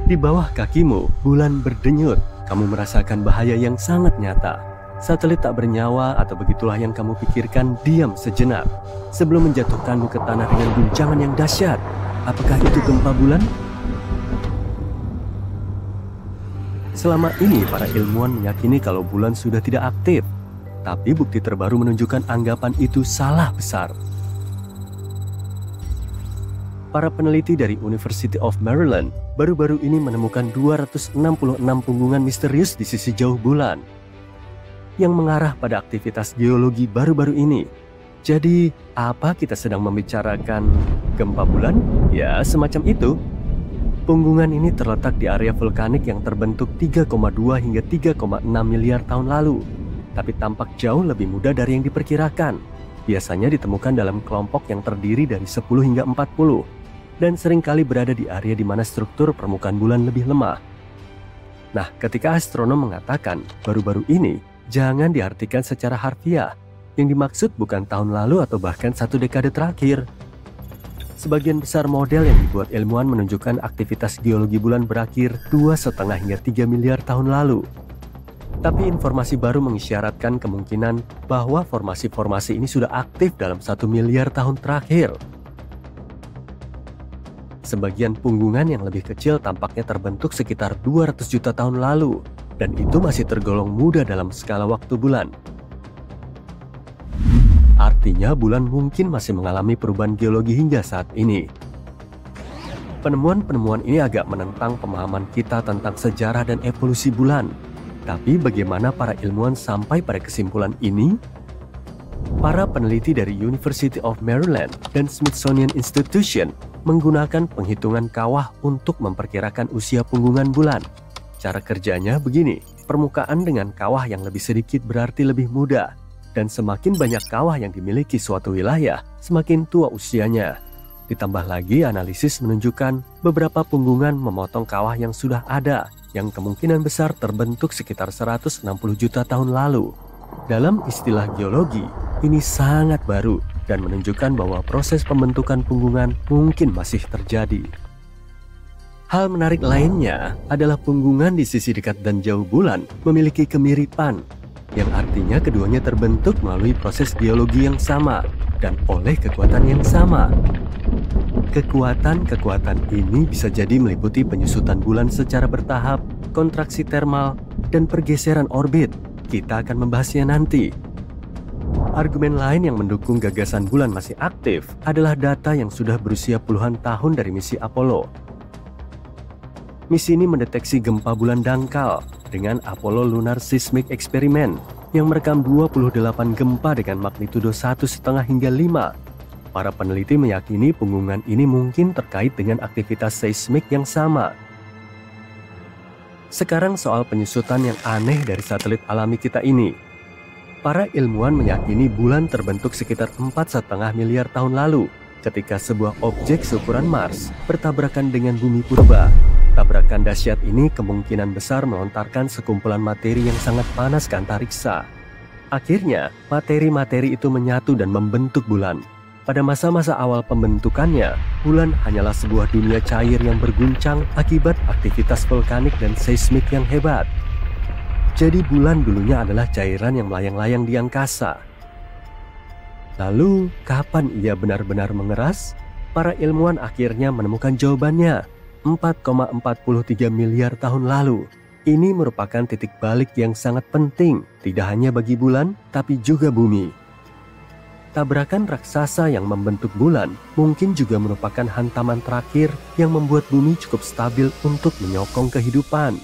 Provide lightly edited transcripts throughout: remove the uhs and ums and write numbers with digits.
Di bawah kakimu, bulan berdenyut. Kamu merasakan bahaya yang sangat nyata. Satelit tak bernyawa atau begitulah yang kamu pikirkan diam sejenak sebelum menjatuhkanmu ke tanah dengan guncangan yang dahsyat. Apakah itu gempa bulan? Selama ini para ilmuwan meyakini kalau bulan sudah tidak aktif. Tapi bukti terbaru menunjukkan anggapan itu salah besar. Para peneliti dari University of Maryland baru-baru ini menemukan 266 punggungan misterius di sisi jauh bulan yang mengarah pada aktivitas geologi baru-baru ini. Jadi, apa kita sedang membicarakan gempa bulan? Ya, semacam itu. Punggungan ini terletak di area vulkanik yang terbentuk 3,2 hingga 3,6 miliar tahun lalu, tapi tampak jauh lebih muda dari yang diperkirakan. Biasanya ditemukan dalam kelompok yang terdiri dari 10 hingga 40, dan seringkali berada di area di mana struktur permukaan bulan lebih lemah. Nah, ketika astronom mengatakan baru-baru ini, jangan diartikan secara harfiah. Yang dimaksud bukan tahun lalu atau bahkan 1 dekade terakhir. Sebagian besar model yang dibuat ilmuwan menunjukkan aktivitas geologi bulan berakhir 2,5 hingga 3 miliar tahun lalu. Tapi informasi baru mengisyaratkan kemungkinan bahwa formasi-formasi ini sudah aktif dalam 1 miliar tahun terakhir. Sebagian punggungan yang lebih kecil tampaknya terbentuk sekitar 200 juta tahun lalu, dan itu masih tergolong muda dalam skala waktu bulan. Artinya bulan mungkin masih mengalami perubahan geologi hingga saat ini. Penemuan-penemuan ini agak menentang pemahaman kita tentang sejarah dan evolusi bulan. Tapi bagaimana para ilmuwan sampai pada kesimpulan ini? Para peneliti dari University of Maryland dan Smithsonian Institution menggunakan penghitungan kawah untuk memperkirakan usia punggungan bulan. Cara kerjanya begini, permukaan dengan kawah yang lebih sedikit berarti lebih muda. Dan semakin banyak kawah yang dimiliki suatu wilayah, semakin tua usianya. Ditambah lagi analisis menunjukkan beberapa punggungan memotong kawah yang sudah ada, yang kemungkinan besar terbentuk sekitar 160 juta tahun lalu. Dalam istilah geologi, ini sangat baru dan menunjukkan bahwa proses pembentukan punggungan mungkin masih terjadi. Hal menarik lainnya adalah punggungan di sisi dekat dan jauh bulan memiliki kemiripan, yang artinya keduanya terbentuk melalui proses geologi yang sama dan oleh kekuatan yang sama. Kekuatan-kekuatan ini bisa jadi meliputi penyusutan bulan secara bertahap, kontraksi termal, dan pergeseran orbit. Kita akan membahasnya nanti. Argumen lain yang mendukung gagasan bulan masih aktif adalah data yang sudah berusia puluhan tahun dari misi Apollo. Misi ini mendeteksi gempa bulan dangkal dengan Apollo Lunar Seismic Experiment yang merekam 28 gempa dengan magnitudo 1,5 hingga 5. Para peneliti meyakini punggungan ini mungkin terkait dengan aktivitas seismik yang sama. Sekarang soal penyusutan yang aneh dari satelit alami kita ini. Para ilmuwan meyakini bulan terbentuk sekitar 4,5 miliar tahun lalu ketika sebuah objek seukuran Mars bertabrakan dengan bumi purba. Tabrakan dahsyat ini kemungkinan besar melontarkan sekumpulan materi yang sangat panas ke antariksa. Akhirnya, materi-materi itu menyatu dan membentuk bulan. Pada masa-masa awal pembentukannya, bulan hanyalah sebuah dunia cair yang berguncang akibat aktivitas vulkanik dan seismik yang hebat. Jadi bulan dulunya adalah cairan yang melayang-layang di angkasa. Lalu, kapan ia benar-benar mengeras? Para ilmuwan akhirnya menemukan jawabannya. 4,43 miliar tahun lalu. Ini merupakan titik balik yang sangat penting, tidak hanya bagi bulan, tapi juga bumi. Tabrakan raksasa yang membentuk bulan mungkin juga merupakan hantaman terakhir yang membuat bumi cukup stabil untuk menyokong kehidupan.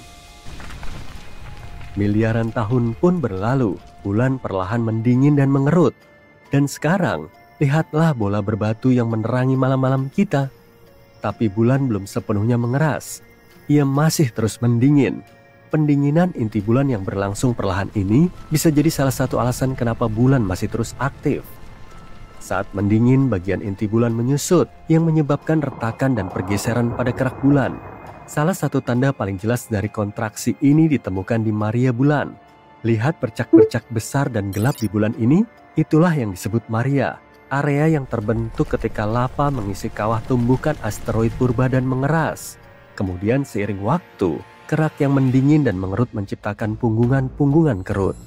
Miliaran tahun pun berlalu, bulan perlahan mendingin dan mengerut. Dan sekarang, lihatlah bola berbatu yang menerangi malam-malam kita. Tapi bulan belum sepenuhnya mengeras. Ia masih terus mendingin. Pendinginan inti bulan yang berlangsung perlahan ini bisa jadi salah satu alasan kenapa bulan masih terus aktif. Saat mendingin, bagian inti bulan menyusut yang menyebabkan retakan dan pergeseran pada kerak bulan. Salah satu tanda paling jelas dari kontraksi ini ditemukan di Maria Bulan. Lihat bercak-bercak besar dan gelap di bulan ini, itulah yang disebut Maria. Area yang terbentuk ketika lava mengisi kawah tumbukan asteroid purba dan mengeras. Kemudian seiring waktu, kerak yang mendingin dan mengerut menciptakan punggungan-punggungan kerut.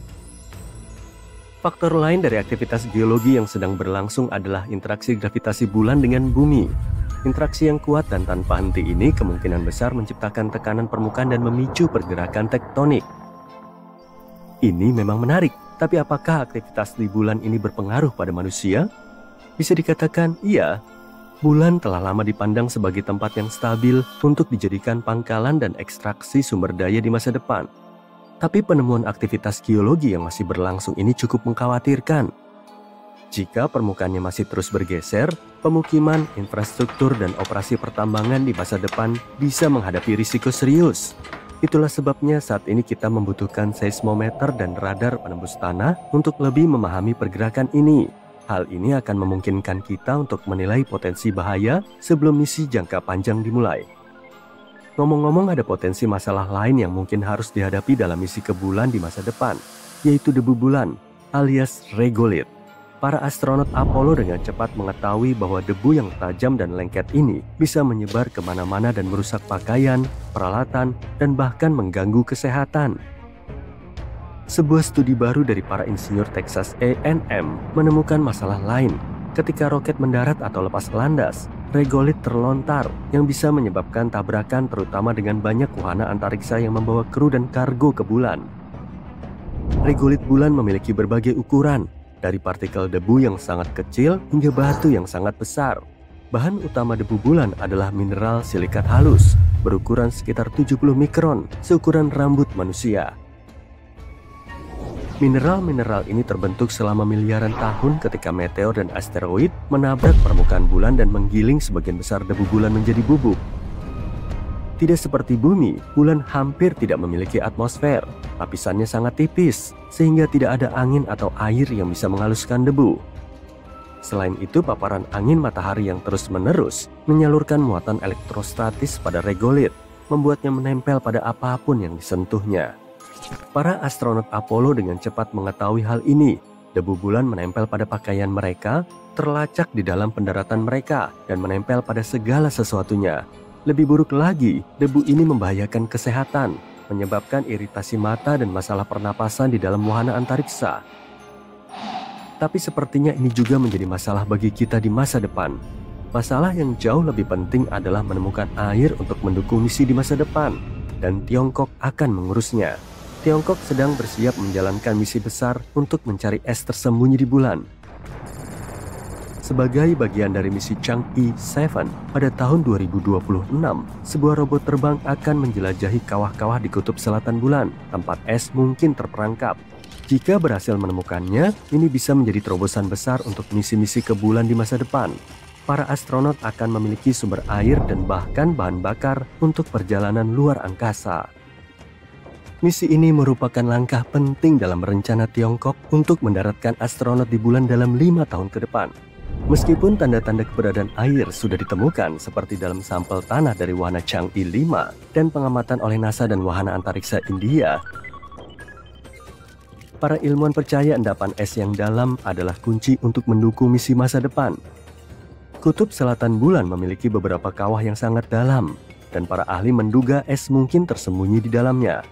Faktor lain dari aktivitas geologi yang sedang berlangsung adalah interaksi gravitasi bulan dengan bumi. Interaksi yang kuat dan tanpa henti ini kemungkinan besar menciptakan tekanan permukaan dan memicu pergerakan tektonik. Ini memang menarik, tapi apakah aktivitas di bulan ini berpengaruh pada manusia? Bisa dikatakan iya. Bulan telah lama dipandang sebagai tempat yang stabil untuk dijadikan pangkalan dan ekstraksi sumber daya di masa depan. Tapi penemuan aktivitas geologi yang masih berlangsung ini cukup mengkhawatirkan. Jika permukaannya masih terus bergeser, pemukiman, infrastruktur, dan operasi pertambangan di masa depan bisa menghadapi risiko serius. Itulah sebabnya saat ini kita membutuhkan seismometer dan radar penembus tanah untuk lebih memahami pergerakan ini. Hal ini akan memungkinkan kita untuk menilai potensi bahaya sebelum misi jangka panjang dimulai. Ngomong-ngomong, ada potensi masalah lain yang mungkin harus dihadapi dalam misi ke bulan di masa depan, yaitu debu bulan alias regolith. Para astronot Apollo dengan cepat mengetahui bahwa debu yang tajam dan lengket ini bisa menyebar kemana-mana dan merusak pakaian, peralatan, dan bahkan mengganggu kesehatan. Sebuah studi baru dari para insinyur Texas A&M menemukan masalah lain. Ketika roket mendarat atau lepas landas, regolith terlontar yang bisa menyebabkan tabrakan terutama dengan banyak wahana antariksa yang membawa kru dan kargo ke bulan. Regolith bulan memiliki berbagai ukuran, dari partikel debu yang sangat kecil hingga batu yang sangat besar. Bahan utama debu bulan adalah mineral silikat halus, berukuran sekitar 70 mikron, seukuran rambut manusia. Mineral-mineral ini terbentuk selama miliaran tahun ketika meteor dan asteroid menabrak permukaan bulan dan menggiling sebagian besar debu bulan menjadi bubuk. Tidak seperti bumi, bulan hampir tidak memiliki atmosfer. Lapisannya sangat tipis, sehingga tidak ada angin atau air yang bisa menghaluskan debu. Selain itu, paparan angin matahari yang terus-menerus menyalurkan muatan elektrostatis pada regolith, membuatnya menempel pada apapun yang disentuhnya. Para astronot Apollo dengan cepat mengetahui hal ini. Debu bulan menempel pada pakaian mereka, terlacak di dalam pendaratan mereka, dan menempel pada segala sesuatunya. Lebih buruk lagi, debu ini membahayakan kesehatan, menyebabkan iritasi mata dan masalah pernapasan di dalam wahana antariksa. Tapi sepertinya ini juga menjadi masalah bagi kita di masa depan. Masalah yang jauh lebih penting adalah menemukan air untuk mendukung misi di masa depan, dan Tiongkok akan mengurusnya. Tiongkok sedang bersiap menjalankan misi besar untuk mencari es tersembunyi di bulan. Sebagai bagian dari misi Chang'e 7 pada tahun 2026, sebuah robot terbang akan menjelajahi kawah-kawah di kutub selatan bulan, tempat es mungkin terperangkap. Jika berhasil menemukannya, ini bisa menjadi terobosan besar untuk misi-misi ke bulan di masa depan. Para astronot akan memiliki sumber air dan bahkan bahan bakar untuk perjalanan luar angkasa. Misi ini merupakan langkah penting dalam rencana Tiongkok untuk mendaratkan astronot di bulan dalam 5 tahun ke depan. Meskipun tanda-tanda keberadaan air sudah ditemukan seperti dalam sampel tanah dari wahana Chang'e 5 dan pengamatan oleh NASA dan wahana antariksa India, para ilmuwan percaya endapan es yang dalam adalah kunci untuk mendukung misi masa depan. Kutub selatan bulan memiliki beberapa kawah yang sangat dalam, dan para ahli menduga es mungkin tersembunyi di dalamnya.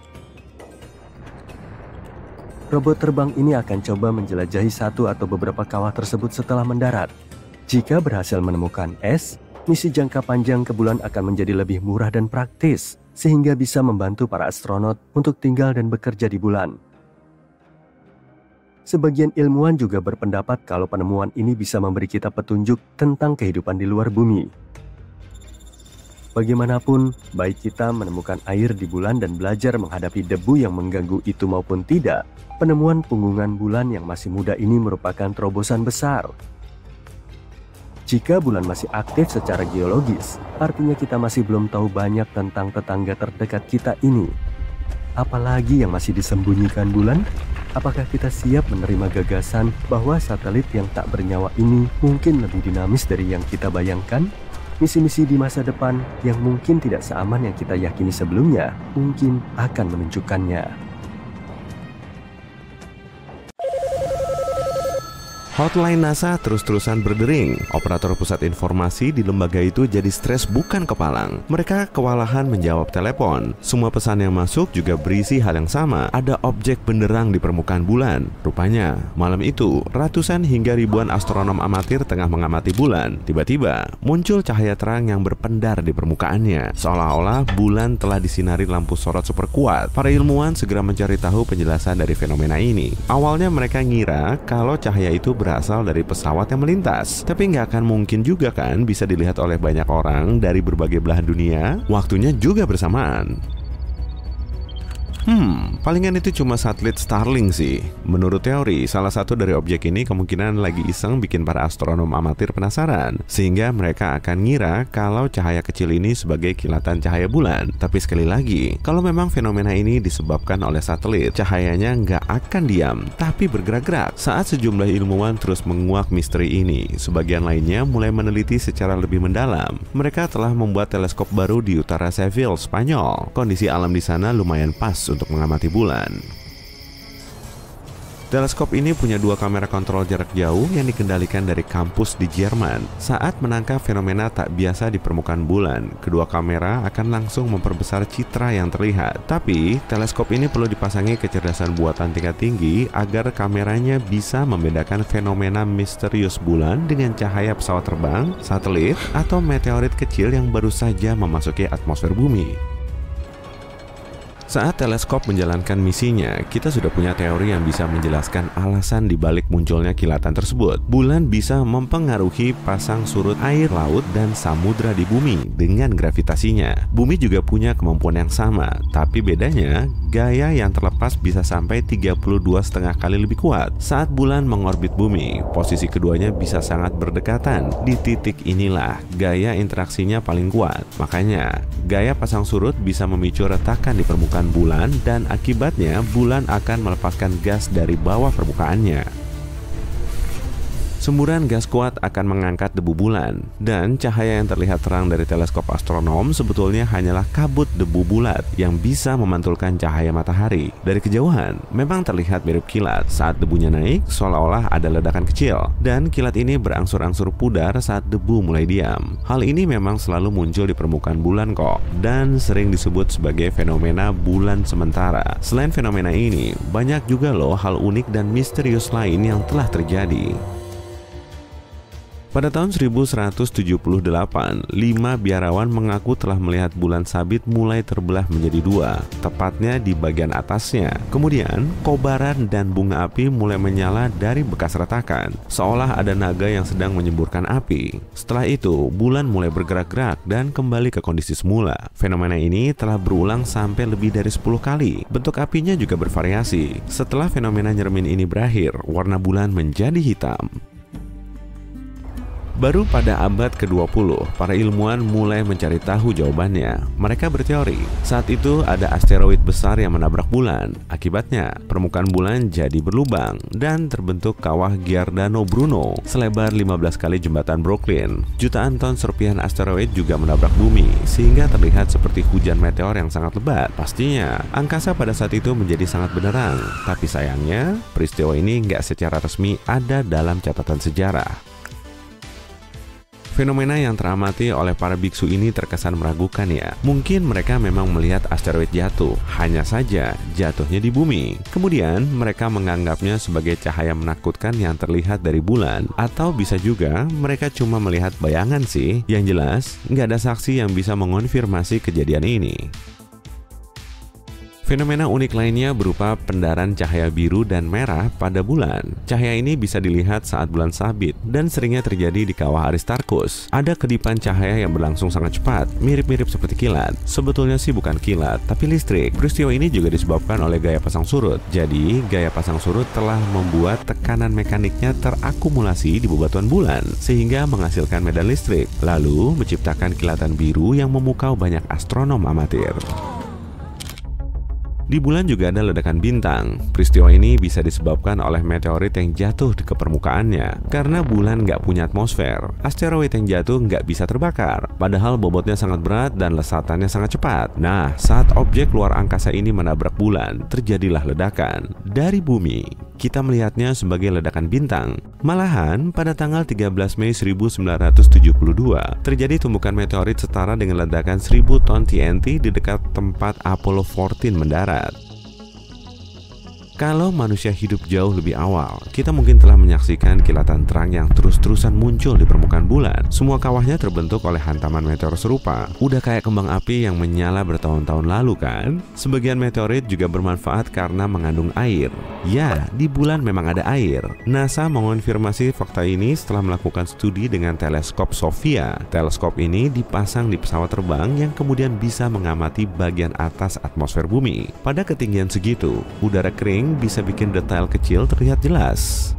Robot terbang ini akan coba menjelajahi satu atau beberapa kawah tersebut setelah mendarat. Jika berhasil menemukan es, misi jangka panjang ke bulan akan menjadi lebih murah dan praktis, sehingga bisa membantu para astronot untuk tinggal dan bekerja di bulan. Sebagian ilmuwan juga berpendapat kalau penemuan ini bisa memberi kita petunjuk tentang kehidupan di luar bumi. Bagaimanapun, baik kita menemukan air di bulan dan belajar menghadapi debu yang mengganggu itu maupun tidak, penemuan punggungan bulan yang masih muda ini merupakan terobosan besar. Jika bulan masih aktif secara geologis, artinya kita masih belum tahu banyak tentang tetangga terdekat kita ini. Apalagi yang masih disembunyikan bulan? Apakah kita siap menerima gagasan bahwa satelit yang tak bernyawa ini mungkin lebih dinamis dari yang kita bayangkan? Misi-misi di masa depan yang mungkin tidak seaman yang kita yakini sebelumnya mungkin akan menunjukkannya. Hotline NASA terus-terusan berdering. Operator pusat informasi di lembaga itu jadi stres bukan kepalang. Mereka kewalahan menjawab telepon. Semua pesan yang masuk juga berisi hal yang sama. Ada objek benderang di permukaan bulan. Rupanya, malam itu, ratusan hingga ribuan astronom amatir tengah mengamati bulan. Tiba-tiba, muncul cahaya terang yang berpendar di permukaannya. Seolah-olah bulan telah disinari lampu sorot super kuat. Para ilmuwan segera mencari tahu penjelasan dari fenomena ini. Awalnya mereka ngira kalau cahaya itu berasal dari pesawat yang melintas. Tapi nggak akan mungkin juga kan bisa dilihat oleh banyak orang dari berbagai belahan dunia. Waktunya juga bersamaan. Palingan itu cuma satelit Starlink sih. Menurut teori, salah satu dari objek ini kemungkinan lagi iseng bikin para astronom amatir penasaran, sehingga mereka akan ngira kalau cahaya kecil ini sebagai kilatan cahaya bulan. Tapi sekali lagi, kalau memang fenomena ini disebabkan oleh satelit, cahayanya nggak akan diam, tapi bergerak-gerak. Saat sejumlah ilmuwan terus menguak misteri ini, sebagian lainnya mulai meneliti secara lebih mendalam. Mereka telah membuat teleskop baru di utara Seville, Spanyol. Kondisi alam di sana lumayan pas untuk mengamati bulan. Teleskop ini punya dua kamera kontrol jarak jauh yang dikendalikan dari kampus di Jerman. Saat menangkap fenomena tak biasa di permukaan bulan, kedua kamera akan langsung memperbesar citra yang terlihat. Tapi, teleskop ini perlu dipasangi kecerdasan buatan tingkat tinggi agar kameranya bisa membedakan fenomena misterius bulan dengan cahaya pesawat terbang, satelit, atau meteorit kecil yang baru saja memasuki atmosfer bumi. Saat teleskop menjalankan misinya, kita sudah punya teori yang bisa menjelaskan alasan dibalik munculnya kilatan tersebut. Bulan bisa mempengaruhi pasang surut air laut dan samudra di bumi dengan gravitasinya. Bumi juga punya kemampuan yang sama, tapi bedanya gaya yang terlepas bisa sampai 32,5 kali lebih kuat. Saat bulan mengorbit bumi, posisi keduanya bisa sangat berdekatan. Di titik inilah gaya interaksinya paling kuat. Makanya, gaya pasang surut bisa memicu retakan di permukaan bulan dan akibatnya bulan akan melepaskan gas dari bawah permukaannya. Semburan gas kuat akan mengangkat debu bulan, dan cahaya yang terlihat terang dari teleskop astronom sebetulnya hanyalah kabut debu bulat yang bisa memantulkan cahaya matahari. Dari kejauhan, memang terlihat mirip kilat. Saat debunya naik, seolah-olah ada ledakan kecil, dan kilat ini berangsur-angsur pudar saat debu mulai diam. Hal ini memang selalu muncul di permukaan bulan kok, dan sering disebut sebagai fenomena bulan sementara. Selain fenomena ini, banyak juga loh hal unik dan misterius lain yang telah terjadi. Pada tahun 1178, 5 biarawan mengaku telah melihat bulan sabit mulai terbelah menjadi dua, tepatnya di bagian atasnya. Kemudian, kobaran dan bunga api mulai menyala dari bekas retakan, seolah ada naga yang sedang menyemburkan api. Setelah itu, bulan mulai bergerak-gerak dan kembali ke kondisi semula. Fenomena ini telah berulang sampai lebih dari 10 kali. Bentuk apinya juga bervariasi. Setelah fenomena nyeremin ini berakhir, warna bulan menjadi hitam. Baru pada abad ke-20, para ilmuwan mulai mencari tahu jawabannya. Mereka berteori, saat itu ada asteroid besar yang menabrak bulan. Akibatnya, permukaan bulan jadi berlubang dan terbentuk kawah Giordano Bruno selebar 15 kali jembatan Brooklyn. Jutaan ton serpihan asteroid juga menabrak bumi, sehingga terlihat seperti hujan meteor yang sangat lebat. Pastinya, angkasa pada saat itu menjadi sangat benderang. Tapi sayangnya, peristiwa ini nggak secara resmi ada dalam catatan sejarah. Fenomena yang teramati oleh para biksu ini terkesan meragukan ya. Mungkin mereka memang melihat asteroid jatuh, hanya saja jatuhnya di bumi. Kemudian mereka menganggapnya sebagai cahaya menakutkan yang terlihat dari bulan. Atau bisa juga mereka cuma melihat bayangan sih. Yang jelas, nggak ada saksi yang bisa mengonfirmasi kejadian ini. Fenomena unik lainnya berupa pendaran cahaya biru dan merah pada bulan. Cahaya ini bisa dilihat saat bulan sabit dan seringnya terjadi di kawah Aristarchus. Ada kedipan cahaya yang berlangsung sangat cepat, mirip-mirip seperti kilat. Sebetulnya sih bukan kilat, tapi listrik. Peristiwa ini juga disebabkan oleh gaya pasang surut. Jadi, gaya pasang surut telah membuat tekanan mekaniknya terakumulasi di bebatuan bulan, sehingga menghasilkan medan listrik, lalu menciptakan kilatan biru yang memukau banyak astronom amatir. Di bulan juga ada ledakan bintang. Peristiwa ini bisa disebabkan oleh meteorit yang jatuh ke permukaannya. Karena bulan nggak punya atmosfer, asteroid yang jatuh nggak bisa terbakar. Padahal bobotnya sangat berat dan lesatannya sangat cepat. Nah, saat objek luar angkasa ini menabrak bulan, terjadilah ledakan. Dari bumi, kita melihatnya sebagai ledakan bintang. Malahan, pada tanggal 13 Mei 1972, terjadi tumbukan meteorit setara dengan ledakan 1000 ton TNT di dekat tempat Apollo 14 mendarat. Kalau manusia hidup jauh lebih awal, kita mungkin telah menyaksikan kilatan terang yang terus-terusan muncul di permukaan bulan. Semua kawahnya terbentuk oleh hantaman meteor serupa. Udah kayak kembang api yang menyala bertahun-tahun lalu kan? Sebagian meteorit juga bermanfaat karena mengandung air. Ya, di bulan memang ada air. NASA mengonfirmasi fakta ini setelah melakukan studi dengan teleskop SOFIA. Teleskop ini dipasang di pesawat terbang yang kemudian bisa mengamati bagian atas atmosfer bumi. Pada ketinggian segitu, udara kering bisa bikin detail kecil terlihat jelas.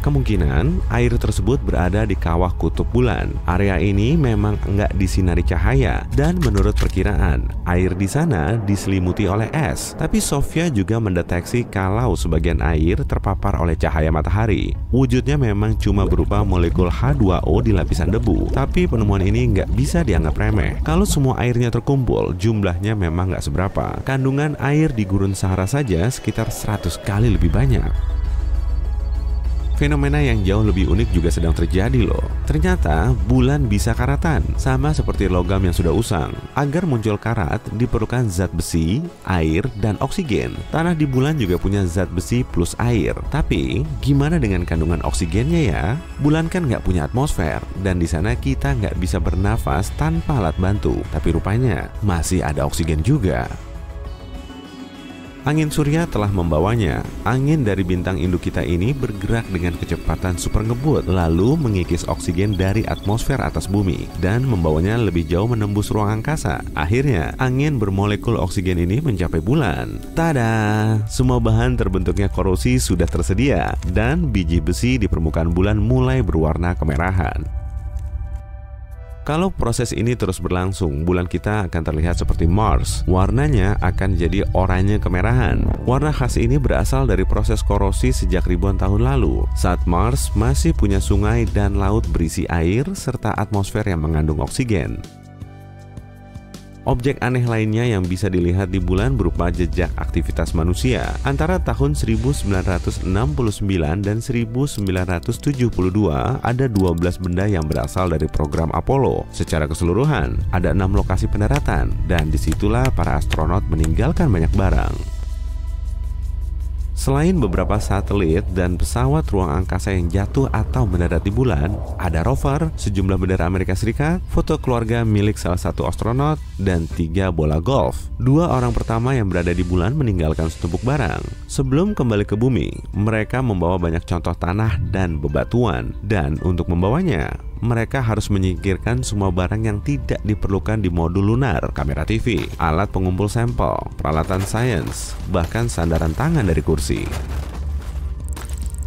Kemungkinan air tersebut berada di kawah kutub bulan. Area ini memang enggak disinari cahaya, dan menurut perkiraan, air di sana diselimuti oleh es. Tapi SOFIA juga mendeteksi kalau sebagian air terpapar oleh cahaya matahari. Wujudnya memang cuma berupa molekul H2O di lapisan debu. Tapi penemuan ini nggak bisa dianggap remeh. Kalau semua airnya terkumpul, jumlahnya memang nggak seberapa. Kandungan air di gurun Sahara saja sekitar 100 kali lebih banyak. Fenomena yang jauh lebih unik juga sedang terjadi loh. Ternyata bulan bisa karatan, sama seperti logam yang sudah usang. Agar muncul karat diperlukan zat besi, air, dan oksigen. Tanah di bulan juga punya zat besi plus air. Tapi gimana dengan kandungan oksigennya ya? Bulan kan nggak punya atmosfer, dan di sana kita nggak bisa bernafas tanpa alat bantu. Tapi rupanya masih ada oksigen juga. Angin surya telah membawanya. Angin dari bintang induk kita ini bergerak dengan kecepatan super ngebut, lalu mengikis oksigen dari atmosfer atas bumi dan membawanya lebih jauh menembus ruang angkasa. Akhirnya, angin bermolekul oksigen ini mencapai bulan. Tada! Semua bahan terbentuknya korosi sudah tersedia, dan biji besi di permukaan bulan mulai berwarna kemerahan. Kalau proses ini terus berlangsung, bulan kita akan terlihat seperti Mars. Warnanya akan jadi oranye kemerahan. Warna khas ini berasal dari proses korosi sejak ribuan tahun lalu, saat Mars masih punya sungai dan laut berisi air serta atmosfer yang mengandung oksigen. Objek aneh lainnya yang bisa dilihat di bulan berupa jejak aktivitas manusia. Antara tahun 1969 dan 1972 ada 12 benda yang berasal dari program Apollo. Secara keseluruhan, ada 6 lokasi pendaratan, dan disitulah para astronot meninggalkan banyak barang. Selain beberapa satelit dan pesawat ruang angkasa yang jatuh atau mendarat di bulan, ada rover, sejumlah bendera Amerika Serikat, foto keluarga milik salah satu astronot, dan 3 bola golf. 2 orang pertama yang berada di bulan meninggalkan setumpuk barang. Sebelum kembali ke bumi, mereka membawa banyak contoh tanah dan bebatuan, dan untuk membawanya, mereka harus menyingkirkan semua barang yang tidak diperlukan di modul lunar, kamera TV, alat pengumpul sampel, peralatan sains, bahkan sandaran tangan dari kursi.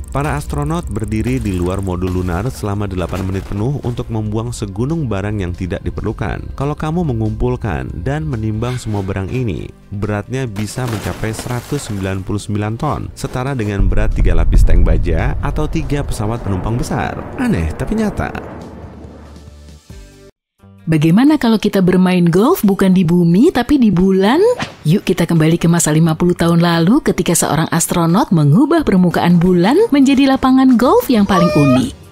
Para astronot berdiri di luar modul lunar selama 8 menit penuh untuk membuang segunung barang yang tidak diperlukan. Kalau kamu mengumpulkan dan menimbang semua barang ini, beratnya bisa mencapai 199 ton, setara dengan berat 3 lapis tank baja atau 3 pesawat penumpang besar. Aneh tapi nyata. Bagaimana kalau kita bermain golf bukan di bumi tapi di bulan? Yuk kita kembali ke masa 50 tahun lalu ketika seorang astronot mengubah permukaan bulan menjadi lapangan golf yang paling unik.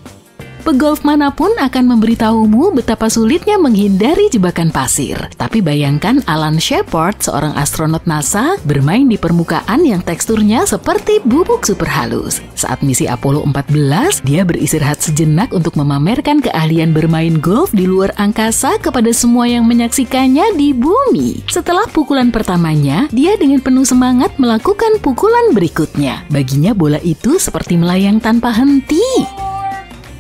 Pegolf manapun akan memberitahumu betapa sulitnya menghindari jebakan pasir. Tapi bayangkan Alan Shepard, seorang astronot NASA, bermain di permukaan yang teksturnya seperti bubuk super halus. Saat misi Apollo 14, dia beristirahat sejenak untuk memamerkan keahlian bermain golf di luar angkasa kepada semua yang menyaksikannya di bumi. Setelah pukulan pertamanya, dia dengan penuh semangat melakukan pukulan berikutnya. Baginya bola itu seperti melayang tanpa henti.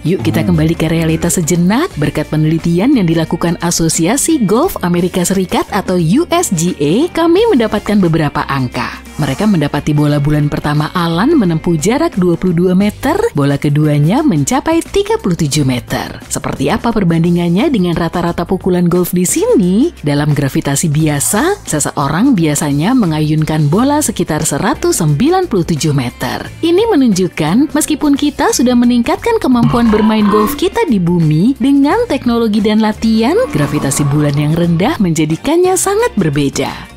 Yuk kita kembali ke realitas sejenak. Berkat penelitian yang dilakukan Asosiasi Golf Amerika Serikat atau USGA, kami mendapatkan beberapa angka. Mereka mendapati bola bulan pertama Alan menempuh jarak 22 meter, bola keduanya mencapai 37 meter. Seperti apa perbandingannya dengan rata-rata pukulan golf di sini? Dalam gravitasi biasa, seseorang biasanya mengayunkan bola sekitar 197 meter. Ini menunjukkan meskipun kita sudah meningkatkan kemampuan bermain golf kita di bumi, dengan teknologi dan latihan, gravitasi bulan yang rendah menjadikannya sangat berbeda.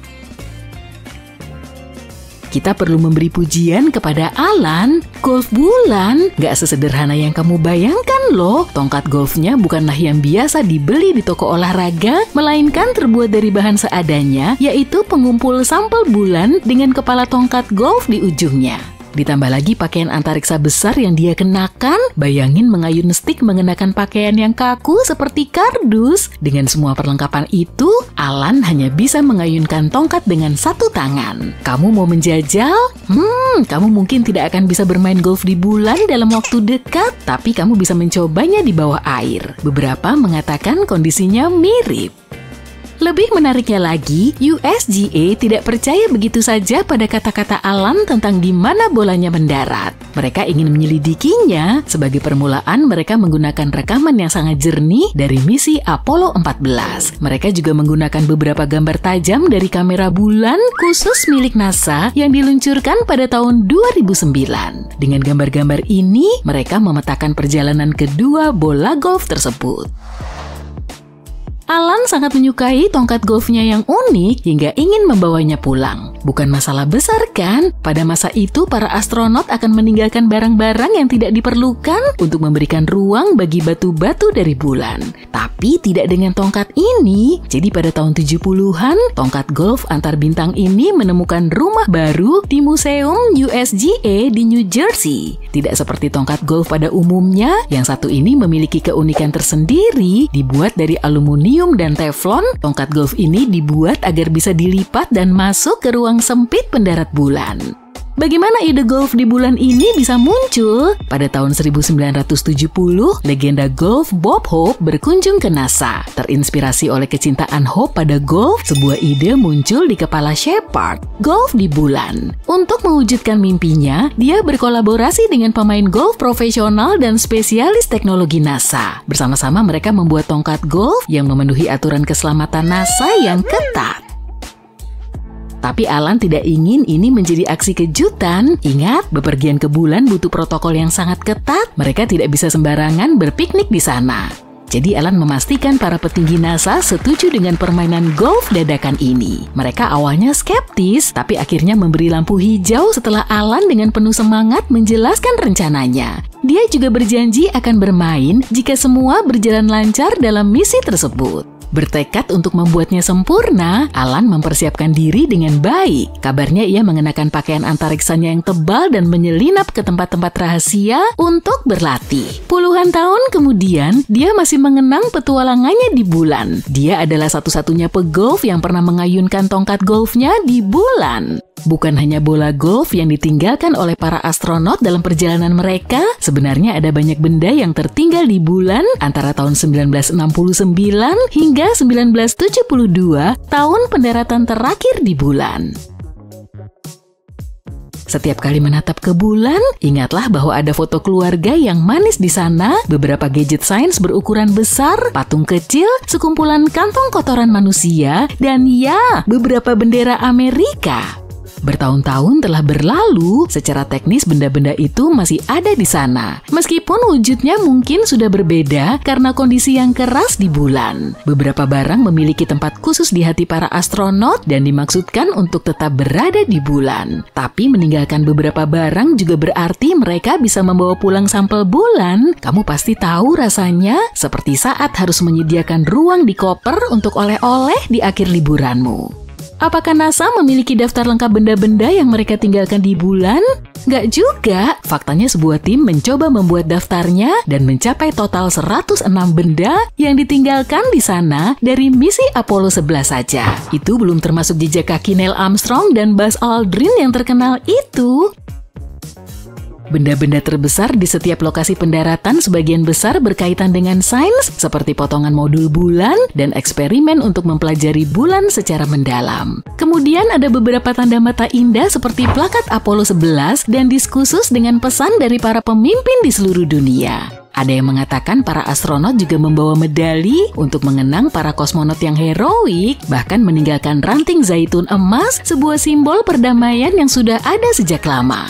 kita perlu memberi pujian kepada Alan. Golf bulan gak sesederhana yang kamu bayangkan loh. Tongkat golfnya bukanlah yang biasa dibeli di toko olahraga, melainkan terbuat dari bahan seadanya, yaitu pengumpul sampel bulan dengan kepala tongkat golf di ujungnya. Ditambah lagi pakaian antariksa besar yang dia kenakan. Bayangin mengayun stick mengenakan pakaian yang kaku seperti kardus. Dengan semua perlengkapan itu, Alan hanya bisa mengayunkan tongkat dengan satu tangan. Kamu mau menjajal? Kamu mungkin tidak akan bisa bermain golf di bulan dalam waktu dekat, tapi kamu bisa mencobanya di bawah air. Beberapa mengatakan kondisinya mirip. Lebih menariknya lagi, USGA tidak percaya begitu saja pada kata-kata Alan tentang di mana bolanya mendarat. Mereka ingin menyelidikinya. Sebagai permulaan, mereka menggunakan rekaman yang sangat jernih dari misi Apollo 14. Mereka juga menggunakan beberapa gambar tajam dari kamera bulan khusus milik NASA yang diluncurkan pada tahun 2009. Dengan gambar-gambar ini, mereka memetakan perjalanan kedua bola golf tersebut. Alan sangat menyukai tongkat golfnya yang unik hingga ingin membawanya pulang. Bukan masalah besar kan? Pada masa itu, para astronot akan meninggalkan barang-barang yang tidak diperlukan untuk memberikan ruang bagi batu-batu dari bulan. Tapi tidak dengan tongkat ini. Jadi pada tahun 70-an, tongkat golf antar bintang ini menemukan rumah baru di Museum USGA di New Jersey. Tidak seperti tongkat golf pada umumnya, yang satu ini memiliki keunikan tersendiri, dibuat dari aluminium dan teflon. Tongkat golf ini dibuat agar bisa dilipat dan masuk ke ruang sempit pendarat bulan. Bagaimana ide golf di bulan ini bisa muncul? Pada tahun 1970, legenda golf Bob Hope berkunjung ke NASA. Terinspirasi oleh kecintaan Hope pada golf, sebuah ide muncul di kepala Shepard, golf di bulan. Untuk mewujudkan mimpinya, dia berkolaborasi dengan pemain golf profesional dan spesialis teknologi NASA. Bersama-sama mereka membuat tongkat golf yang memenuhi aturan keselamatan NASA yang ketat. Tapi Alan tidak ingin ini menjadi aksi kejutan. Ingat, bepergian ke bulan butuh protokol yang sangat ketat. Mereka tidak bisa sembarangan berpiknik di sana. Jadi Alan memastikan para petinggi NASA setuju dengan permainan golf dadakan ini. Mereka awalnya skeptis, tapi akhirnya memberi lampu hijau setelah Alan dengan penuh semangat menjelaskan rencananya. Dia juga berjanji akan bermain jika semua berjalan lancar dalam misi tersebut. Bertekad untuk membuatnya sempurna, Alan mempersiapkan diri dengan baik. Kabarnya ia mengenakan pakaian antariksanya yang tebal dan menyelinap ke tempat-tempat rahasia untuk berlatih. Puluhan tahun kemudian, dia masih mengenang petualangannya di bulan. Dia adalah satu-satunya pegolf yang pernah mengayunkan tongkat golfnya di bulan. Bukan hanya bola golf yang ditinggalkan oleh para astronot dalam perjalanan mereka, sebenarnya ada banyak benda yang tertinggal di bulan antara tahun 1969 hingga 1972, tahun pendaratan terakhir di bulan. Setiap kali menatap ke bulan, ingatlah bahwa ada foto keluarga yang manis di sana, beberapa gadget sains berukuran besar, patung kecil, sekumpulan kantong kotoran manusia, dan ya, beberapa bendera Amerika. Bertahun-tahun telah berlalu, secara teknis benda-benda itu masih ada di sana. Meskipun wujudnya mungkin sudah berbeda karena kondisi yang keras di bulan. Beberapa barang memiliki tempat khusus di hati para astronot dan dimaksudkan untuk tetap berada di bulan. Tapi meninggalkan beberapa barang juga berarti mereka bisa membawa pulang sampel bulan. Kamu pasti tahu rasanya, seperti saat harus menyediakan ruang di koper untuk oleh-oleh di akhir liburanmu. Apakah NASA memiliki daftar lengkap benda-benda yang mereka tinggalkan di bulan? Nggak juga. Faktanya sebuah tim mencoba membuat daftarnya dan mencapai total 106 benda yang ditinggalkan di sana dari misi Apollo 11 saja. Itu belum termasuk jejak kaki Neil Armstrong dan Buzz Aldrin yang terkenal itu. Benda-benda terbesar di setiap lokasi pendaratan sebagian besar berkaitan dengan sains, seperti potongan modul bulan dan eksperimen untuk mempelajari bulan secara mendalam. Kemudian ada beberapa tanda mata indah seperti plakat Apollo 11 dan diskursus dengan pesan dari para pemimpin di seluruh dunia. Ada yang mengatakan para astronot juga membawa medali untuk mengenang para kosmonot yang heroik, bahkan meninggalkan ranting zaitun emas, sebuah simbol perdamaian yang sudah ada sejak lama.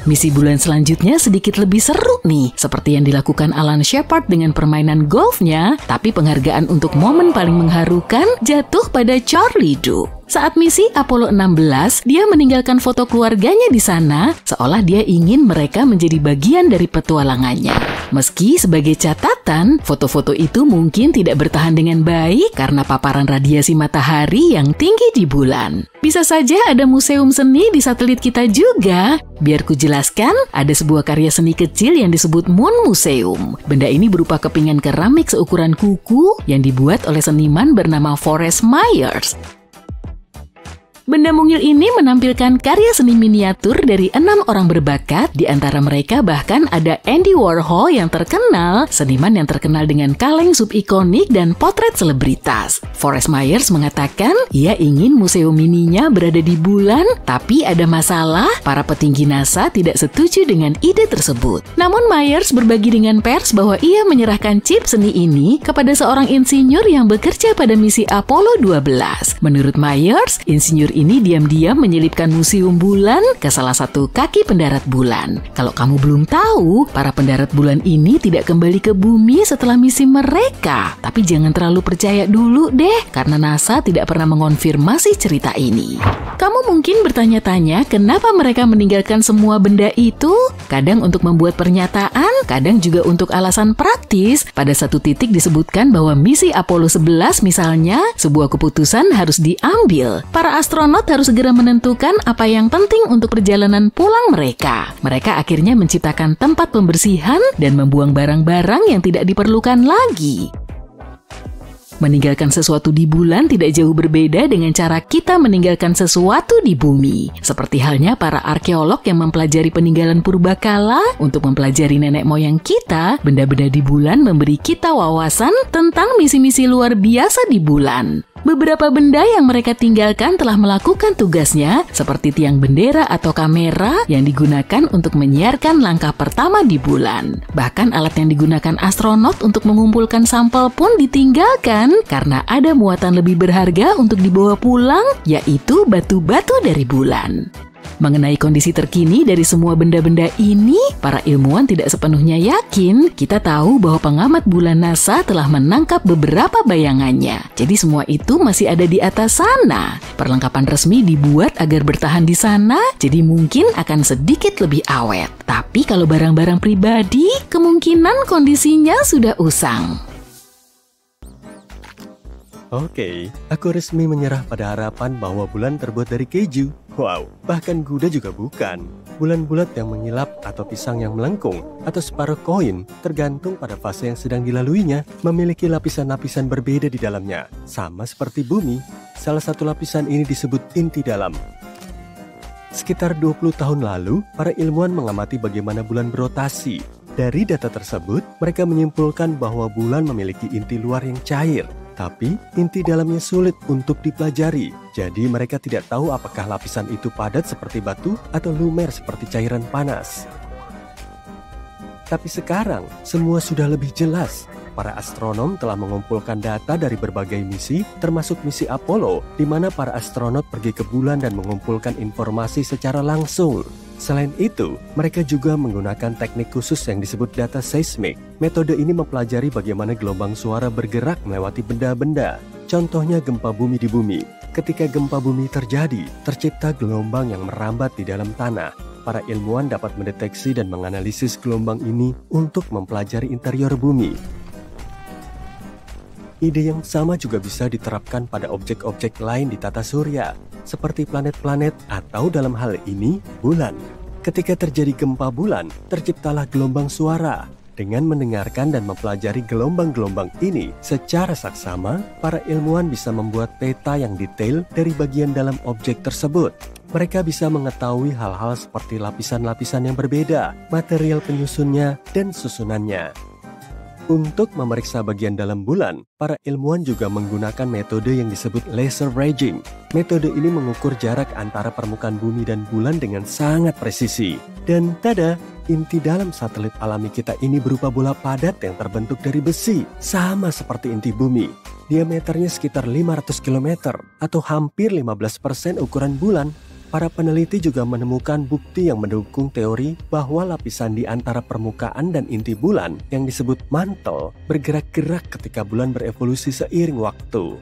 Misi bulan selanjutnya sedikit lebih seru nih, seperti yang dilakukan Alan Shepard dengan permainan golfnya, tapi penghargaan untuk momen paling mengharukan jatuh pada Charlie Duke. Saat misi Apollo 16, dia meninggalkan foto keluarganya di sana, seolah dia ingin mereka menjadi bagian dari petualangannya. Meski sebagai catatan, foto-foto itu mungkin tidak bertahan dengan baik karena paparan radiasi matahari yang tinggi di bulan. Bisa saja ada museum seni di satelit kita juga. Biar ku jelaskan, ada sebuah karya seni kecil yang disebut Moon Museum. Benda ini berupa kepingan keramik seukuran kuku yang dibuat oleh seniman bernama Forrest Myers. Benda mungil ini menampilkan karya seni miniatur dari 6 orang berbakat, di antara mereka bahkan ada Andy Warhol yang terkenal, seniman yang terkenal dengan kaleng subikonik dan potret selebritas. Forrest Myers mengatakan ia ingin museum mininya berada di bulan, tapi ada masalah, para petinggi NASA tidak setuju dengan ide tersebut. Namun Myers berbagi dengan pers bahwa ia menyerahkan chip seni ini kepada seorang insinyur yang bekerja pada misi Apollo 12. Menurut Myers, insinyur ini diam-diam menyelipkan museum bulan ke salah satu kaki pendarat bulan. Kalau kamu belum tahu, para pendarat bulan ini tidak kembali ke bumi setelah misi mereka. Tapi jangan terlalu percaya dulu deh, karena NASA tidak pernah mengonfirmasi cerita ini. Kamu mungkin bertanya-tanya kenapa mereka meninggalkan semua benda itu? Kadang untuk membuat pernyataan, kadang juga untuk alasan praktis. Pada satu titik disebutkan bahwa misi Apollo 11 misalnya, sebuah keputusan harus diambil. Para astronot harus segera menentukan apa yang penting untuk perjalanan pulang mereka. Mereka akhirnya menciptakan tempat pembersihan dan membuang barang-barang yang tidak diperlukan lagi. Meninggalkan sesuatu di bulan tidak jauh berbeda dengan cara kita meninggalkan sesuatu di bumi. Seperti halnya para arkeolog yang mempelajari peninggalan purbakala untuk mempelajari nenek moyang kita, benda-benda di bulan memberi kita wawasan tentang misi-misi luar biasa di bulan. Beberapa benda yang mereka tinggalkan telah melakukan tugasnya, seperti tiang bendera atau kamera yang digunakan untuk menyiarkan langkah pertama di bulan. Bahkan alat yang digunakan astronot untuk mengumpulkan sampel pun ditinggalkan karena ada muatan lebih berharga untuk dibawa pulang, yaitu batu-batu dari bulan. Mengenai kondisi terkini dari semua benda-benda ini, para ilmuwan tidak sepenuhnya yakin. Kita tahu bahwa pengamat bulan NASA telah menangkap beberapa bayangannya. Jadi semua itu masih ada di atas sana. Perlengkapan resmi dibuat agar bertahan di sana, jadi mungkin akan sedikit lebih awet. Tapi kalau barang-barang pribadi, kemungkinan kondisinya sudah usang. Oke, aku resmi menyerah pada harapan bahwa bulan terbuat dari keju. Wow, bahkan Gouda juga bukan. Bulan bulat yang mengilap atau pisang yang melengkung atau separuh koin tergantung pada fase yang sedang dilaluinya, memiliki lapisan-lapisan berbeda di dalamnya. Sama seperti bumi, salah satu lapisan ini disebut inti dalam. Sekitar 20 tahun lalu, para ilmuwan mengamati bagaimana bulan berotasi. Dari data tersebut, mereka menyimpulkan bahwa bulan memiliki inti luar yang cair, tapi inti dalamnya sulit untuk dipelajari. Jadi mereka tidak tahu apakah lapisan itu padat seperti batu atau lumer seperti cairan panas. Tapi sekarang semua sudah lebih jelas. Para astronom telah mengumpulkan data dari berbagai misi, termasuk misi Apollo, di mana para astronot pergi ke bulan dan mengumpulkan informasi secara langsung. Selain itu, mereka juga menggunakan teknik khusus yang disebut data seismik. Metode ini mempelajari bagaimana gelombang suara bergerak melewati benda-benda. Contohnya gempa bumi di bumi. Ketika gempa bumi terjadi, tercipta gelombang yang merambat di dalam tanah. Para ilmuwan dapat mendeteksi dan menganalisis gelombang ini untuk mempelajari interior bumi. Ide yang sama juga bisa diterapkan pada objek-objek lain di tata surya, seperti planet-planet atau dalam hal ini, bulan. Ketika terjadi gempa bulan, terciptalah gelombang suara. Dengan mendengarkan dan mempelajari gelombang-gelombang ini secara saksama, para ilmuwan bisa membuat peta yang detail dari bagian dalam objek tersebut. Mereka bisa mengetahui hal-hal seperti lapisan-lapisan yang berbeda, material penyusunnya, dan susunannya. Untuk memeriksa bagian dalam bulan, para ilmuwan juga menggunakan metode yang disebut laser ranging. Metode ini mengukur jarak antara permukaan bumi dan bulan dengan sangat presisi. Dan tada, inti dalam satelit alami kita ini berupa bola padat yang terbentuk dari besi, sama seperti inti bumi. Diameternya sekitar 500 km atau hampir 15% ukuran bulan. Para peneliti juga menemukan bukti yang mendukung teori bahwa lapisan di antara permukaan dan inti bulan yang disebut mantel bergerak-gerak ketika bulan berevolusi seiring waktu.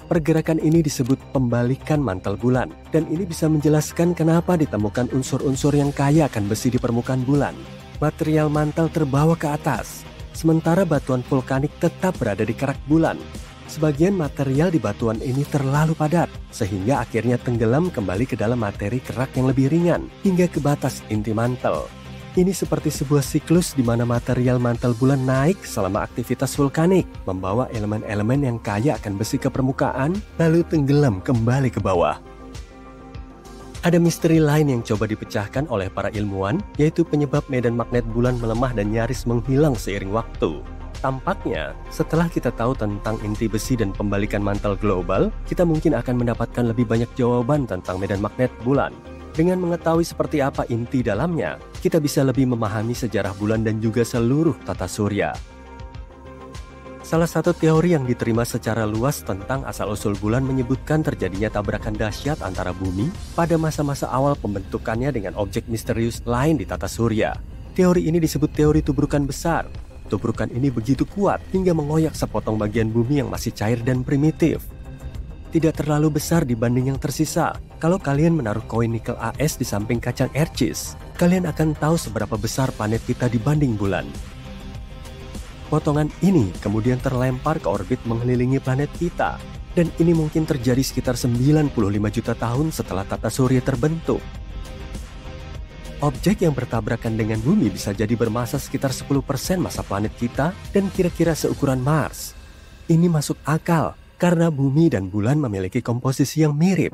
Pergerakan ini disebut pembalikan mantel bulan, dan ini bisa menjelaskan kenapa ditemukan unsur-unsur yang kaya akan besi di permukaan bulan. Material mantel terbawa ke atas, sementara batuan vulkanik tetap berada di kerak bulan. Sebagian material di batuan ini terlalu padat, sehingga akhirnya tenggelam kembali ke dalam materi kerak yang lebih ringan, hingga ke batas inti mantel. Ini seperti sebuah siklus di mana material mantel bulan naik selama aktivitas vulkanik, membawa elemen-elemen yang kaya akan besi ke permukaan, lalu tenggelam kembali ke bawah. Ada misteri lain yang coba dipecahkan oleh para ilmuwan, yaitu penyebab medan magnet bulan melemah dan nyaris menghilang seiring waktu. Tampaknya, setelah kita tahu tentang inti besi dan pembalikan mantel global, kita mungkin akan mendapatkan lebih banyak jawaban tentang medan magnet bulan. Dengan mengetahui seperti apa inti dalamnya, kita bisa lebih memahami sejarah bulan dan juga seluruh tata surya. Salah satu teori yang diterima secara luas tentang asal-usul bulan menyebutkan terjadinya tabrakan dahsyat antara bumi pada masa-masa awal pembentukannya dengan objek misterius lain di tata surya. Teori ini disebut teori tubrukan besar. Tubrukan ini begitu kuat hingga mengoyak sepotong bagian bumi yang masih cair dan primitif. Tidak terlalu besar dibanding yang tersisa. Kalau kalian menaruh koin nikel AS di samping kacang ercis, kalian akan tahu seberapa besar planet kita dibanding bulan. Potongan ini kemudian terlempar ke orbit mengelilingi planet kita, dan ini mungkin terjadi sekitar 95 juta tahun setelah tata surya terbentuk. Objek yang bertabrakan dengan bumi bisa jadi bermassa sekitar 10% massa planet kita dan kira-kira seukuran Mars. Ini masuk akal karena bumi dan bulan memiliki komposisi yang mirip.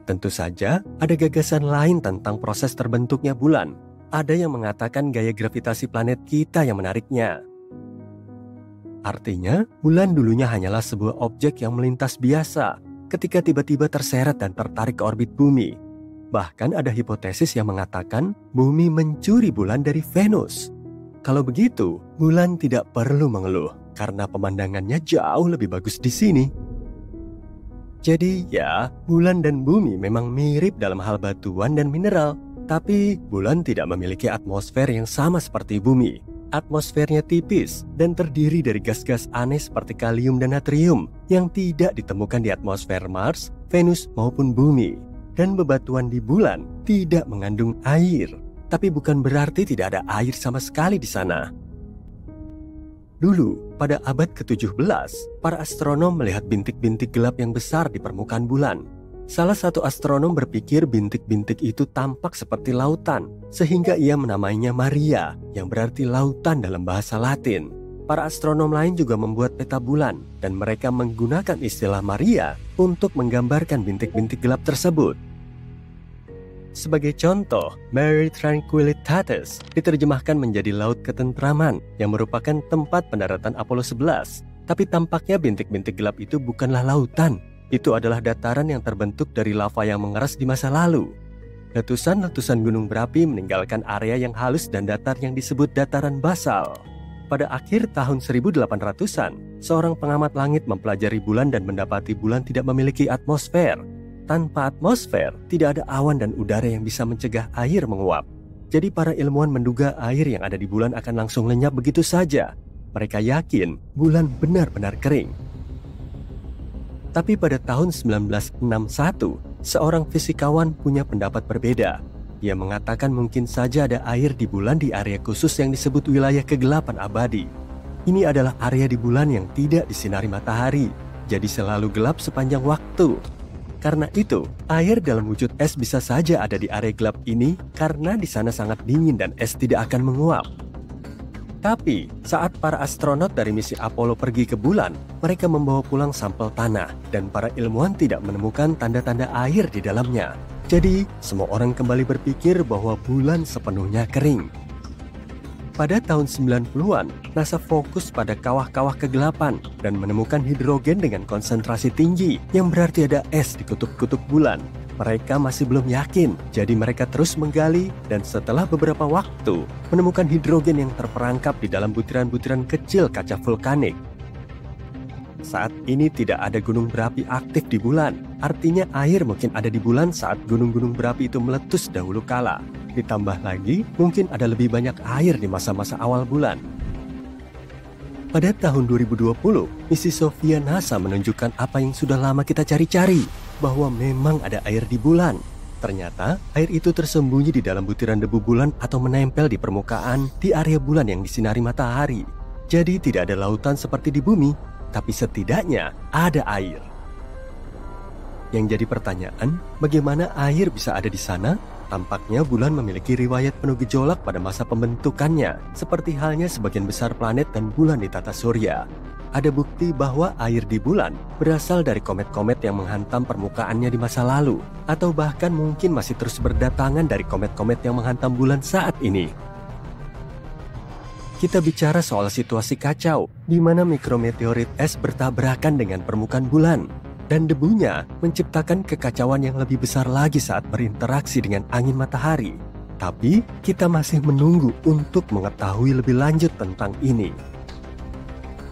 Tentu saja, ada gagasan lain tentang proses terbentuknya bulan. Ada yang mengatakan gaya gravitasi planet kita yang menariknya. Artinya, bulan dulunya hanyalah sebuah objek yang melintas biasa ketika tiba-tiba terseret dan tertarik ke orbit bumi. Bahkan ada hipotesis yang mengatakan bumi mencuri bulan dari Venus. Kalau begitu, bulan tidak perlu mengeluh karena pemandangannya jauh lebih bagus di sini. Jadi ya, bulan dan bumi memang mirip dalam hal batuan dan mineral, tapi bulan tidak memiliki atmosfer yang sama seperti bumi. Atmosfernya tipis dan terdiri dari gas-gas aneh seperti kalium dan natrium yang tidak ditemukan di atmosfer Mars, Venus maupun bumi. Dan bebatuan di bulan tidak mengandung air, tapi bukan berarti tidak ada air sama sekali di sana. Dulu, pada abad ke-17, para astronom melihat bintik-bintik gelap yang besar di permukaan bulan. Salah satu astronom berpikir bintik-bintik itu tampak seperti lautan, sehingga ia menamainya Maria, yang berarti lautan dalam bahasa Latin. Para astronom lain juga membuat peta bulan, dan mereka menggunakan istilah Maria untuk menggambarkan bintik-bintik gelap tersebut. Sebagai contoh, Mare Tranquillitatis diterjemahkan menjadi Laut Ketentraman yang merupakan tempat pendaratan Apollo 11. Tapi tampaknya bintik-bintik gelap itu bukanlah lautan. Itu adalah dataran yang terbentuk dari lava yang mengeras di masa lalu. Letusan-letusan gunung berapi meninggalkan area yang halus dan datar yang disebut dataran basal. Pada akhir tahun 1800-an, seorang pengamat langit mempelajari bulan dan mendapati bulan tidak memiliki atmosfer. Tanpa atmosfer, tidak ada awan dan udara yang bisa mencegah air menguap. Jadi para ilmuwan menduga air yang ada di bulan akan langsung lenyap begitu saja. Mereka yakin bulan benar-benar kering. Tapi pada tahun 1961, seorang fisikawan punya pendapat berbeda. Ia mengatakan mungkin saja ada air di bulan di area khusus yang disebut wilayah kegelapan abadi. Ini adalah area di bulan yang tidak disinari matahari, jadi selalu gelap sepanjang waktu. Karena itu, air dalam wujud es bisa saja ada di area gelap ini karena di sana sangat dingin dan es tidak akan menguap. Tapi, saat para astronot dari misi Apollo pergi ke bulan, mereka membawa pulang sampel tanah dan para ilmuwan tidak menemukan tanda-tanda air di dalamnya. Jadi, semua orang kembali berpikir bahwa bulan sepenuhnya kering. Pada tahun 90-an, NASA fokus pada kawah-kawah kegelapan dan menemukan hidrogen dengan konsentrasi tinggi yang berarti ada es di kutub-kutub bulan. Mereka masih belum yakin, jadi mereka terus menggali dan setelah beberapa waktu menemukan hidrogen yang terperangkap di dalam butiran-butiran kecil kaca vulkanik. Saat ini tidak ada gunung berapi aktif di bulan, artinya air mungkin ada di bulan saat gunung-gunung berapi itu meletus dahulu kala. Ditambah lagi, mungkin ada lebih banyak air di masa-masa awal bulan. Pada tahun 2020, misi Sofia NASA menunjukkan apa yang sudah lama kita cari-cari, bahwa memang ada air di bulan. Ternyata, air itu tersembunyi di dalam butiran debu bulan atau menempel di permukaan di area bulan yang disinari matahari. Jadi tidak ada lautan seperti di bumi, tapi setidaknya ada air. Yang jadi pertanyaan, bagaimana air bisa ada di sana? Tampaknya bulan memiliki riwayat penuh gejolak pada masa pembentukannya, seperti halnya sebagian besar planet dan bulan di tata surya. Ada bukti bahwa air di bulan berasal dari komet-komet yang menghantam permukaannya di masa lalu, atau bahkan mungkin masih terus berdatangan dari komet-komet yang menghantam bulan saat ini. Kita bicara soal situasi kacau, di mana mikrometeorit es bertabrakan dengan permukaan bulan, dan debunya menciptakan kekacauan yang lebih besar lagi saat berinteraksi dengan angin matahari. Tapi kita masih menunggu untuk mengetahui lebih lanjut tentang ini.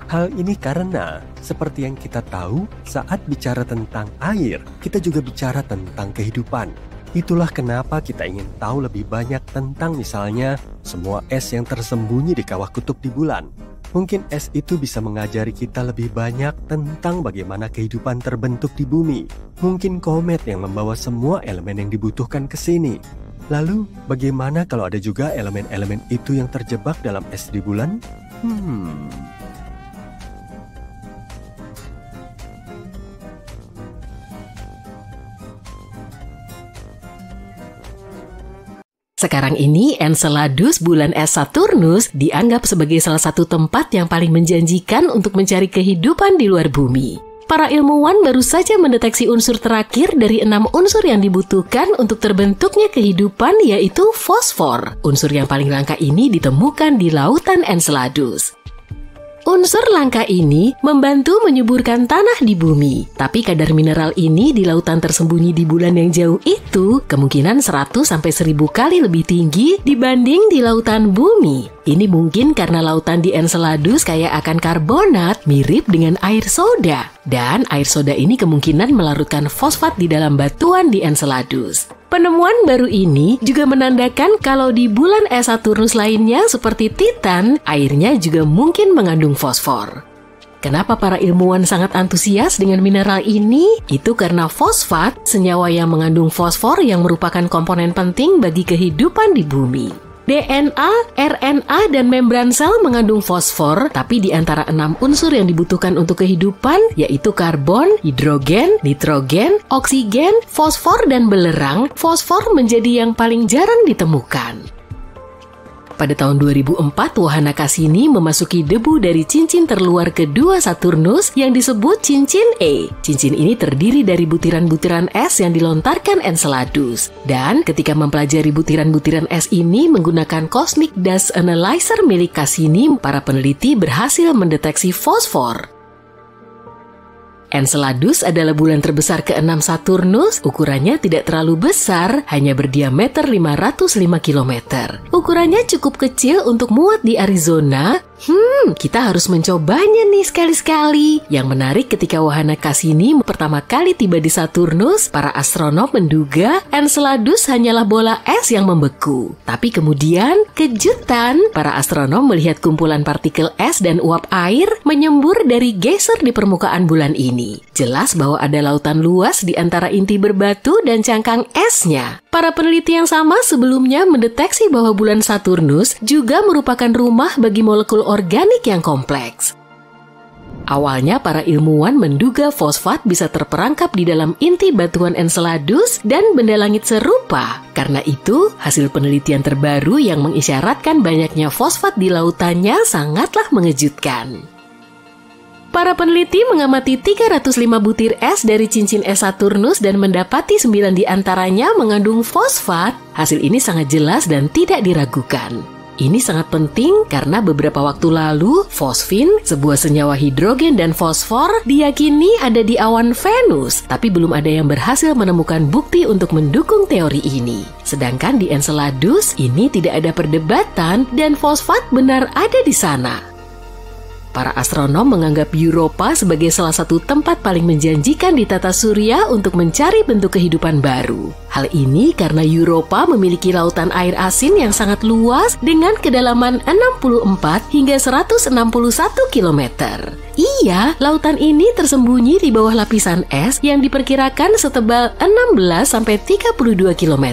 Hal ini karena, seperti yang kita tahu, saat bicara tentang air, kita juga bicara tentang kehidupan. Itulah kenapa kita ingin tahu lebih banyak tentang misalnya semua es yang tersembunyi di kawah kutub di bulan. Mungkin es itu bisa mengajari kita lebih banyak tentang bagaimana kehidupan terbentuk di bumi. Mungkin komet yang membawa semua elemen yang dibutuhkan ke sini. Lalu, bagaimana kalau ada juga elemen-elemen itu yang terjebak dalam es di bulan? Sekarang ini Enceladus, bulan es Saturnus, dianggap sebagai salah satu tempat yang paling menjanjikan untuk mencari kehidupan di luar bumi. Para ilmuwan baru saja mendeteksi unsur terakhir dari 6 unsur yang dibutuhkan untuk terbentuknya kehidupan, yaitu fosfor. Unsur yang paling langka ini ditemukan di lautan Enceladus. Unsur langka ini membantu menyuburkan tanah di bumi, tapi kadar mineral ini di lautan tersembunyi di bulan yang jauh itu kemungkinan 100-1000 kali lebih tinggi dibanding di lautan bumi. Ini mungkin karena lautan di Enceladus kaya akan karbonat mirip dengan air soda, dan air soda ini kemungkinan melarutkan fosfat di dalam batuan di Enceladus. Penemuan baru ini juga menandakan kalau di bulan es Saturnus lainnya seperti Titan, airnya juga mungkin mengandung fosfor. Kenapa para ilmuwan sangat antusias dengan mineral ini? Itu karena fosfat, senyawa yang mengandung fosfor yang merupakan komponen penting bagi kehidupan di bumi. DNA, RNA, dan membran sel mengandung fosfor, tapi di antara 6 unsur yang dibutuhkan untuk kehidupan, yaitu karbon, hidrogen, nitrogen, oksigen, fosfor, dan belerang, fosfor menjadi yang paling jarang ditemukan. Pada tahun 2004, wahana Cassini memasuki debu dari cincin terluar kedua Saturnus yang disebut cincin E. Cincin ini terdiri dari butiran-butiran es yang dilontarkan Enceladus. Dan ketika mempelajari butiran-butiran es ini menggunakan Cosmic Dust Analyzer milik Cassini, para peneliti berhasil mendeteksi fosfor. Enceladus adalah bulan terbesar ke-6 Saturnus. Ukurannya tidak terlalu besar, hanya berdiameter 505 km. Ukurannya cukup kecil untuk muat di Arizona. Kita harus mencobanya nih sekali-sekali. Yang menarik, ketika wahana Cassini pertama kali tiba di Saturnus, para astronom menduga Enceladus hanyalah bola es yang membeku. Tapi kemudian, kejutan, para astronom melihat kumpulan partikel es dan uap air menyembur dari geyser di permukaan bulan ini. Jelas bahwa ada lautan luas di antara inti berbatu dan cangkang esnya. Para peneliti yang sama sebelumnya mendeteksi bahwa bulan Saturnus juga merupakan rumah bagi molekul organik yang kompleks. Awalnya para ilmuwan menduga fosfat bisa terperangkap di dalam inti batuan Enceladus dan benda langit serupa. Karena itu, hasil penelitian terbaru yang mengisyaratkan banyaknya fosfat di lautannya sangatlah mengejutkan. Para peneliti mengamati 305 butir es dari cincin es Saturnus dan mendapati 9 di antaranya mengandung fosfat. Hasil ini sangat jelas dan tidak diragukan. Ini sangat penting karena beberapa waktu lalu, fosfin, sebuah senyawa hidrogen dan fosfor, diyakini ada di awan Venus, tapi belum ada yang berhasil menemukan bukti untuk mendukung teori ini. Sedangkan di Enceladus, ini tidak ada perdebatan dan fosfat benar ada di sana. Para astronom menganggap Europa sebagai salah satu tempat paling menjanjikan di tata surya untuk mencari bentuk kehidupan baru. Hal ini karena Europa memiliki lautan air asin yang sangat luas dengan kedalaman 64 hingga 161 km. Iya, lautan ini tersembunyi di bawah lapisan es yang diperkirakan setebal 16-32 km.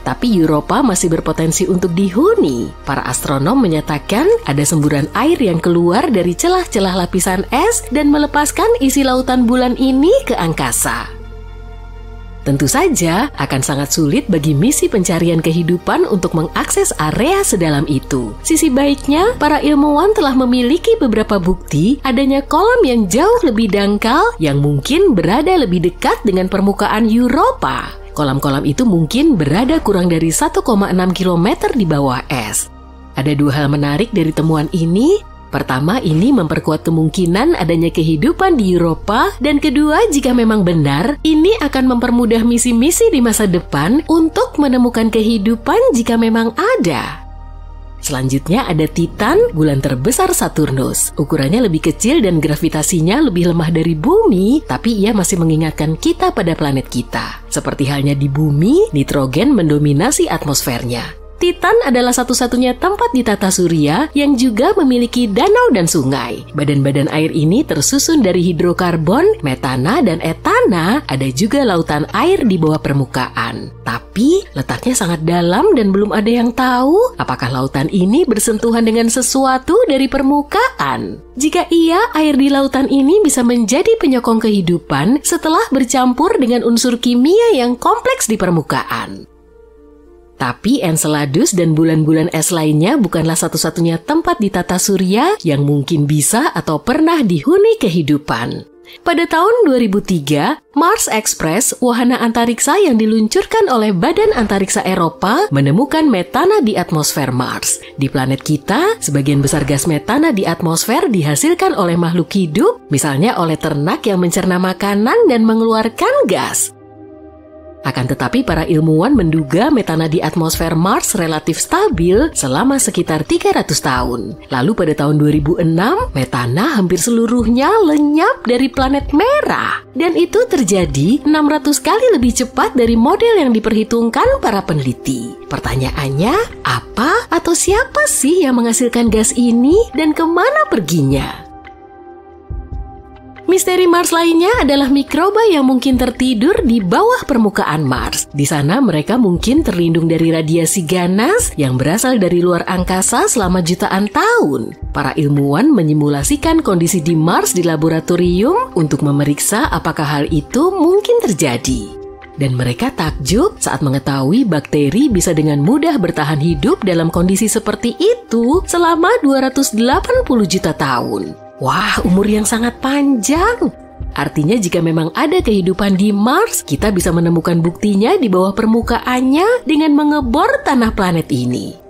Tapi Europa masih berpotensi untuk dihuni. Para astronom menyatakan ada semburan air yang keluar dari celah-celah lapisan es dan melepaskan isi lautan bulan ini ke angkasa. Tentu saja akan sangat sulit bagi misi pencarian kehidupan untuk mengakses area sedalam itu. Sisi baiknya, para ilmuwan telah memiliki beberapa bukti adanya kolam yang jauh lebih dangkal yang mungkin berada lebih dekat dengan permukaan Europa. Kolam-kolam itu mungkin berada kurang dari 1,6 km di bawah es. Ada dua hal menarik dari temuan ini. Pertama, ini memperkuat kemungkinan adanya kehidupan di Europa, dan kedua, jika memang benar, ini akan mempermudah misi-misi di masa depan untuk menemukan kehidupan jika memang ada. Selanjutnya ada Titan, bulan terbesar Saturnus. Ukurannya lebih kecil dan gravitasinya lebih lemah dari Bumi, tapi ia masih mengingatkan kita pada planet kita. Seperti halnya di Bumi, nitrogen mendominasi atmosfernya. Titan adalah satu-satunya tempat di tata surya yang juga memiliki danau dan sungai. Badan-badan air ini tersusun dari hidrokarbon, metana, dan etana. Ada juga lautan air di bawah permukaan. Tapi letaknya sangat dalam dan belum ada yang tahu apakah lautan ini bersentuhan dengan sesuatu dari permukaan. Jika iya, air di lautan ini bisa menjadi penyokong kehidupan setelah bercampur dengan unsur kimia yang kompleks di permukaan. Tapi Enceladus dan bulan-bulan es lainnya bukanlah satu-satunya tempat di tata surya yang mungkin bisa atau pernah dihuni kehidupan. Pada tahun 2003, Mars Express, wahana antariksa yang diluncurkan oleh Badan Antariksa Eropa, menemukan metana di atmosfer Mars. Di planet kita, sebagian besar gas metana di atmosfer dihasilkan oleh makhluk hidup, misalnya oleh ternak yang mencerna makanan dan mengeluarkan gas. Akan tetapi para ilmuwan menduga metana di atmosfer Mars relatif stabil selama sekitar 300 tahun. Lalu pada tahun 2006, metana hampir seluruhnya lenyap dari planet merah. Dan itu terjadi 600 kali lebih cepat dari model yang diperhitungkan para peneliti. Pertanyaannya, apa atau siapa sih yang menghasilkan gas ini dan kemana perginya? Misteri Mars lainnya adalah mikroba yang mungkin tertidur di bawah permukaan Mars. Di sana mereka mungkin terlindung dari radiasi ganas yang berasal dari luar angkasa selama jutaan tahun. Para ilmuwan menyimulasikan kondisi di Mars di laboratorium untuk memeriksa apakah hal itu mungkin terjadi. Dan mereka takjub saat mengetahui bakteri bisa dengan mudah bertahan hidup dalam kondisi seperti itu selama 280 juta tahun. Wah, umur yang sangat panjang. Artinya jika memang ada kehidupan di Mars, kita bisa menemukan buktinya di bawah permukaannya dengan mengebor tanah planet ini.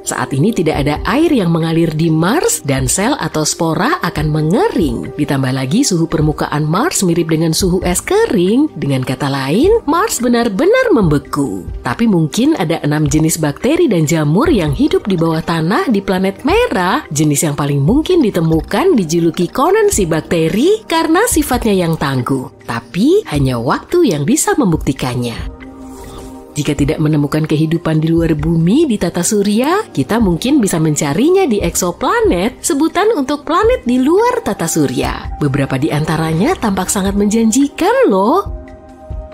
Saat ini tidak ada air yang mengalir di Mars dan sel atau spora akan mengering. Ditambah lagi suhu permukaan Mars mirip dengan suhu es kering. Dengan kata lain, Mars benar-benar membeku. Tapi mungkin ada 6 jenis bakteri dan jamur yang hidup di bawah tanah di planet merah. Jenis yang paling mungkin ditemukan dijuluki konon si bakteri karena sifatnya yang tangguh. Tapi hanya waktu yang bisa membuktikannya. Jika tidak menemukan kehidupan di luar bumi di tata surya, kita mungkin bisa mencarinya di eksoplanet, sebutan untuk planet di luar tata surya. Beberapa di antaranya tampak sangat menjanjikan loh.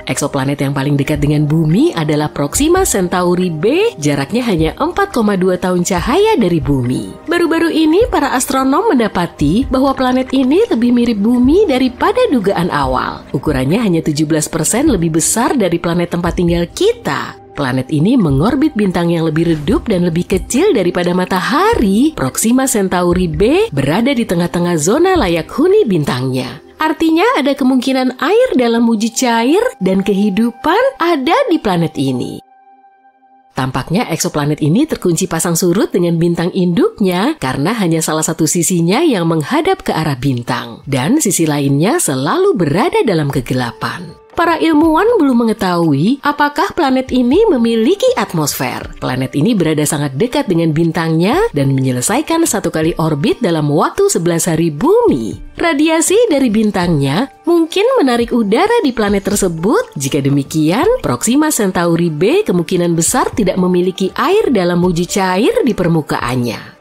Eksoplanet yang paling dekat dengan bumi adalah Proxima Centauri b, jaraknya hanya 4,2 tahun cahaya dari bumi. Baru-baru ini para astronom mendapati bahwa planet ini lebih mirip bumi daripada dugaan awal. Ukurannya hanya 17% lebih besar dari planet tempat tinggal kita. Planet ini mengorbit bintang yang lebih redup dan lebih kecil daripada matahari. Proxima Centauri b berada di tengah-tengah zona layak huni bintangnya. Artinya ada kemungkinan air dalam wujud cair dan kehidupan ada di planet ini. Tampaknya eksoplanet ini terkunci pasang surut dengan bintang induknya karena hanya salah satu sisinya yang menghadap ke arah bintang dan sisi lainnya selalu berada dalam kegelapan. Para ilmuwan belum mengetahui apakah planet ini memiliki atmosfer. Planet ini berada sangat dekat dengan bintangnya dan menyelesaikan 1 kali orbit dalam waktu 11 hari bumi. Radiasi dari bintangnya mungkin menarik udara di planet tersebut. Jika demikian, Proxima Centauri B kemungkinan besar tidak memiliki air dalam uji cair di permukaannya.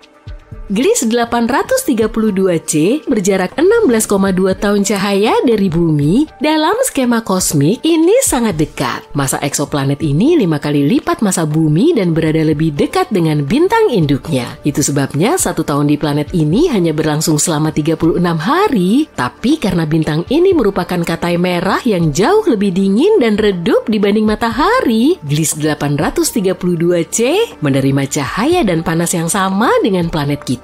Gliese 832c berjarak 16,2 tahun cahaya dari bumi. Dalam skema kosmik, ini sangat dekat. Massa eksoplanet ini 5 kali lipat massa bumi dan berada lebih dekat dengan bintang induknya. Itu sebabnya 1 tahun di planet ini hanya berlangsung selama 36 hari. Tapi karena bintang ini merupakan katai merah yang jauh lebih dingin dan redup dibanding matahari, Gliese 832c menerima cahaya dan panas yang sama dengan planet kita.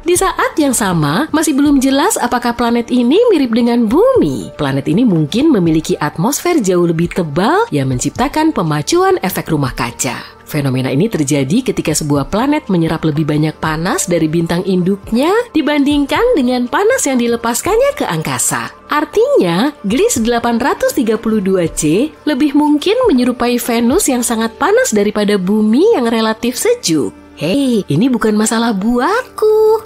Di saat yang sama, masih belum jelas apakah planet ini mirip dengan bumi. Planet ini mungkin memiliki atmosfer jauh lebih tebal yang menciptakan pemacuan efek rumah kaca. Fenomena ini terjadi ketika sebuah planet menyerap lebih banyak panas dari bintang induknya dibandingkan dengan panas yang dilepaskannya ke angkasa. Artinya, Gliese 832c lebih mungkin menyerupai Venus yang sangat panas daripada bumi yang relatif sejuk. Hei, ini bukan masalah buatku.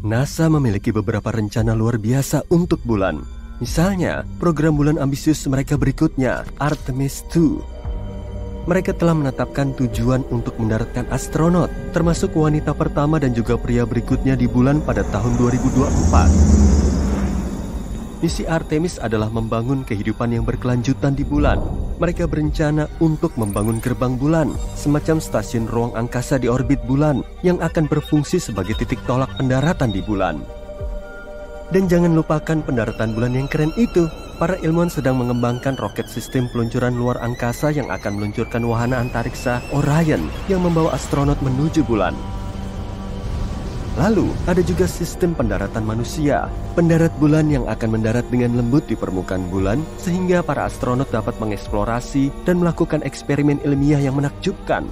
NASA memiliki beberapa rencana luar biasa untuk bulan. Misalnya, program bulan ambisius mereka berikutnya, Artemis II. Mereka telah menetapkan tujuan untuk mendaratkan astronot, termasuk wanita pertama dan juga pria berikutnya di bulan pada tahun 2024. Misi Artemis adalah membangun kehidupan yang berkelanjutan di bulan. Mereka berencana untuk membangun gerbang bulan, semacam stasiun ruang angkasa di orbit bulan yang akan berfungsi sebagai titik tolak pendaratan di bulan. Dan jangan lupakan pendaratan bulan yang keren itu. Para ilmuwan sedang mengembangkan roket sistem peluncuran luar angkasa yang akan meluncurkan wahana antariksa Orion yang membawa astronot menuju bulan. Lalu, ada juga sistem pendaratan manusia, pendarat bulan yang akan mendarat dengan lembut di permukaan bulan sehingga para astronot dapat mengeksplorasi dan melakukan eksperimen ilmiah yang menakjubkan.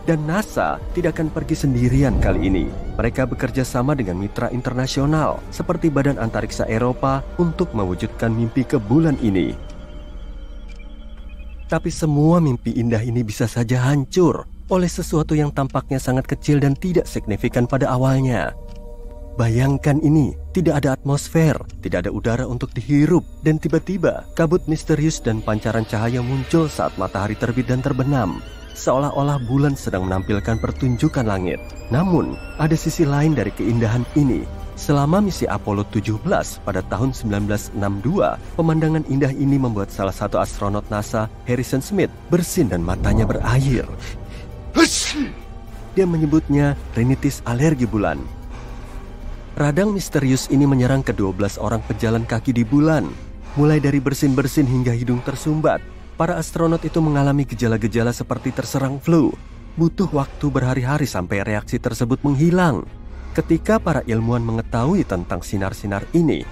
Dan NASA tidak akan pergi sendirian kali ini. Mereka bekerja sama dengan mitra internasional seperti Badan Antariksa Eropa untuk mewujudkan mimpi ke bulan ini. Tapi semua mimpi indah ini bisa saja hancur oleh sesuatu yang tampaknya sangat kecil dan tidak signifikan pada awalnya. Bayangkan ini, tidak ada atmosfer, tidak ada udara untuk dihirup, dan tiba-tiba kabut misterius dan pancaran cahaya muncul saat matahari terbit dan terbenam. Seolah-olah bulan sedang menampilkan pertunjukan langit. Namun, ada sisi lain dari keindahan ini. Selama misi Apollo 17 pada tahun 1962, pemandangan indah ini membuat salah satu astronot NASA, Harrison Smith, bersin dan matanya berair. Dia menyebutnya rinitis alergi bulan. Radang misterius ini menyerang ke-12 orang pejalan kaki di bulan. Mulai dari bersin-bersin hingga hidung tersumbat, para astronot itu mengalami gejala-gejala seperti terserang flu. Butuh waktu berhari-hari sampai reaksi tersebut menghilang. Ketika para ilmuwan mengetahui tentang sinar-sinar ini,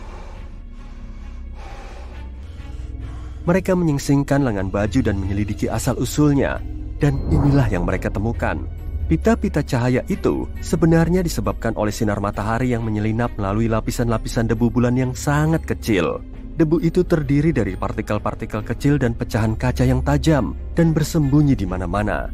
mereka menyingsingkan lengan baju dan menyelidiki asal-usulnya. Dan inilah yang mereka temukan. Pita-pita cahaya itu sebenarnya disebabkan oleh sinar matahari yang menyelinap melalui lapisan-lapisan debu bulan yang sangat kecil. Debu itu terdiri dari partikel-partikel kecil dan pecahan kaca yang tajam dan bersembunyi di mana-mana.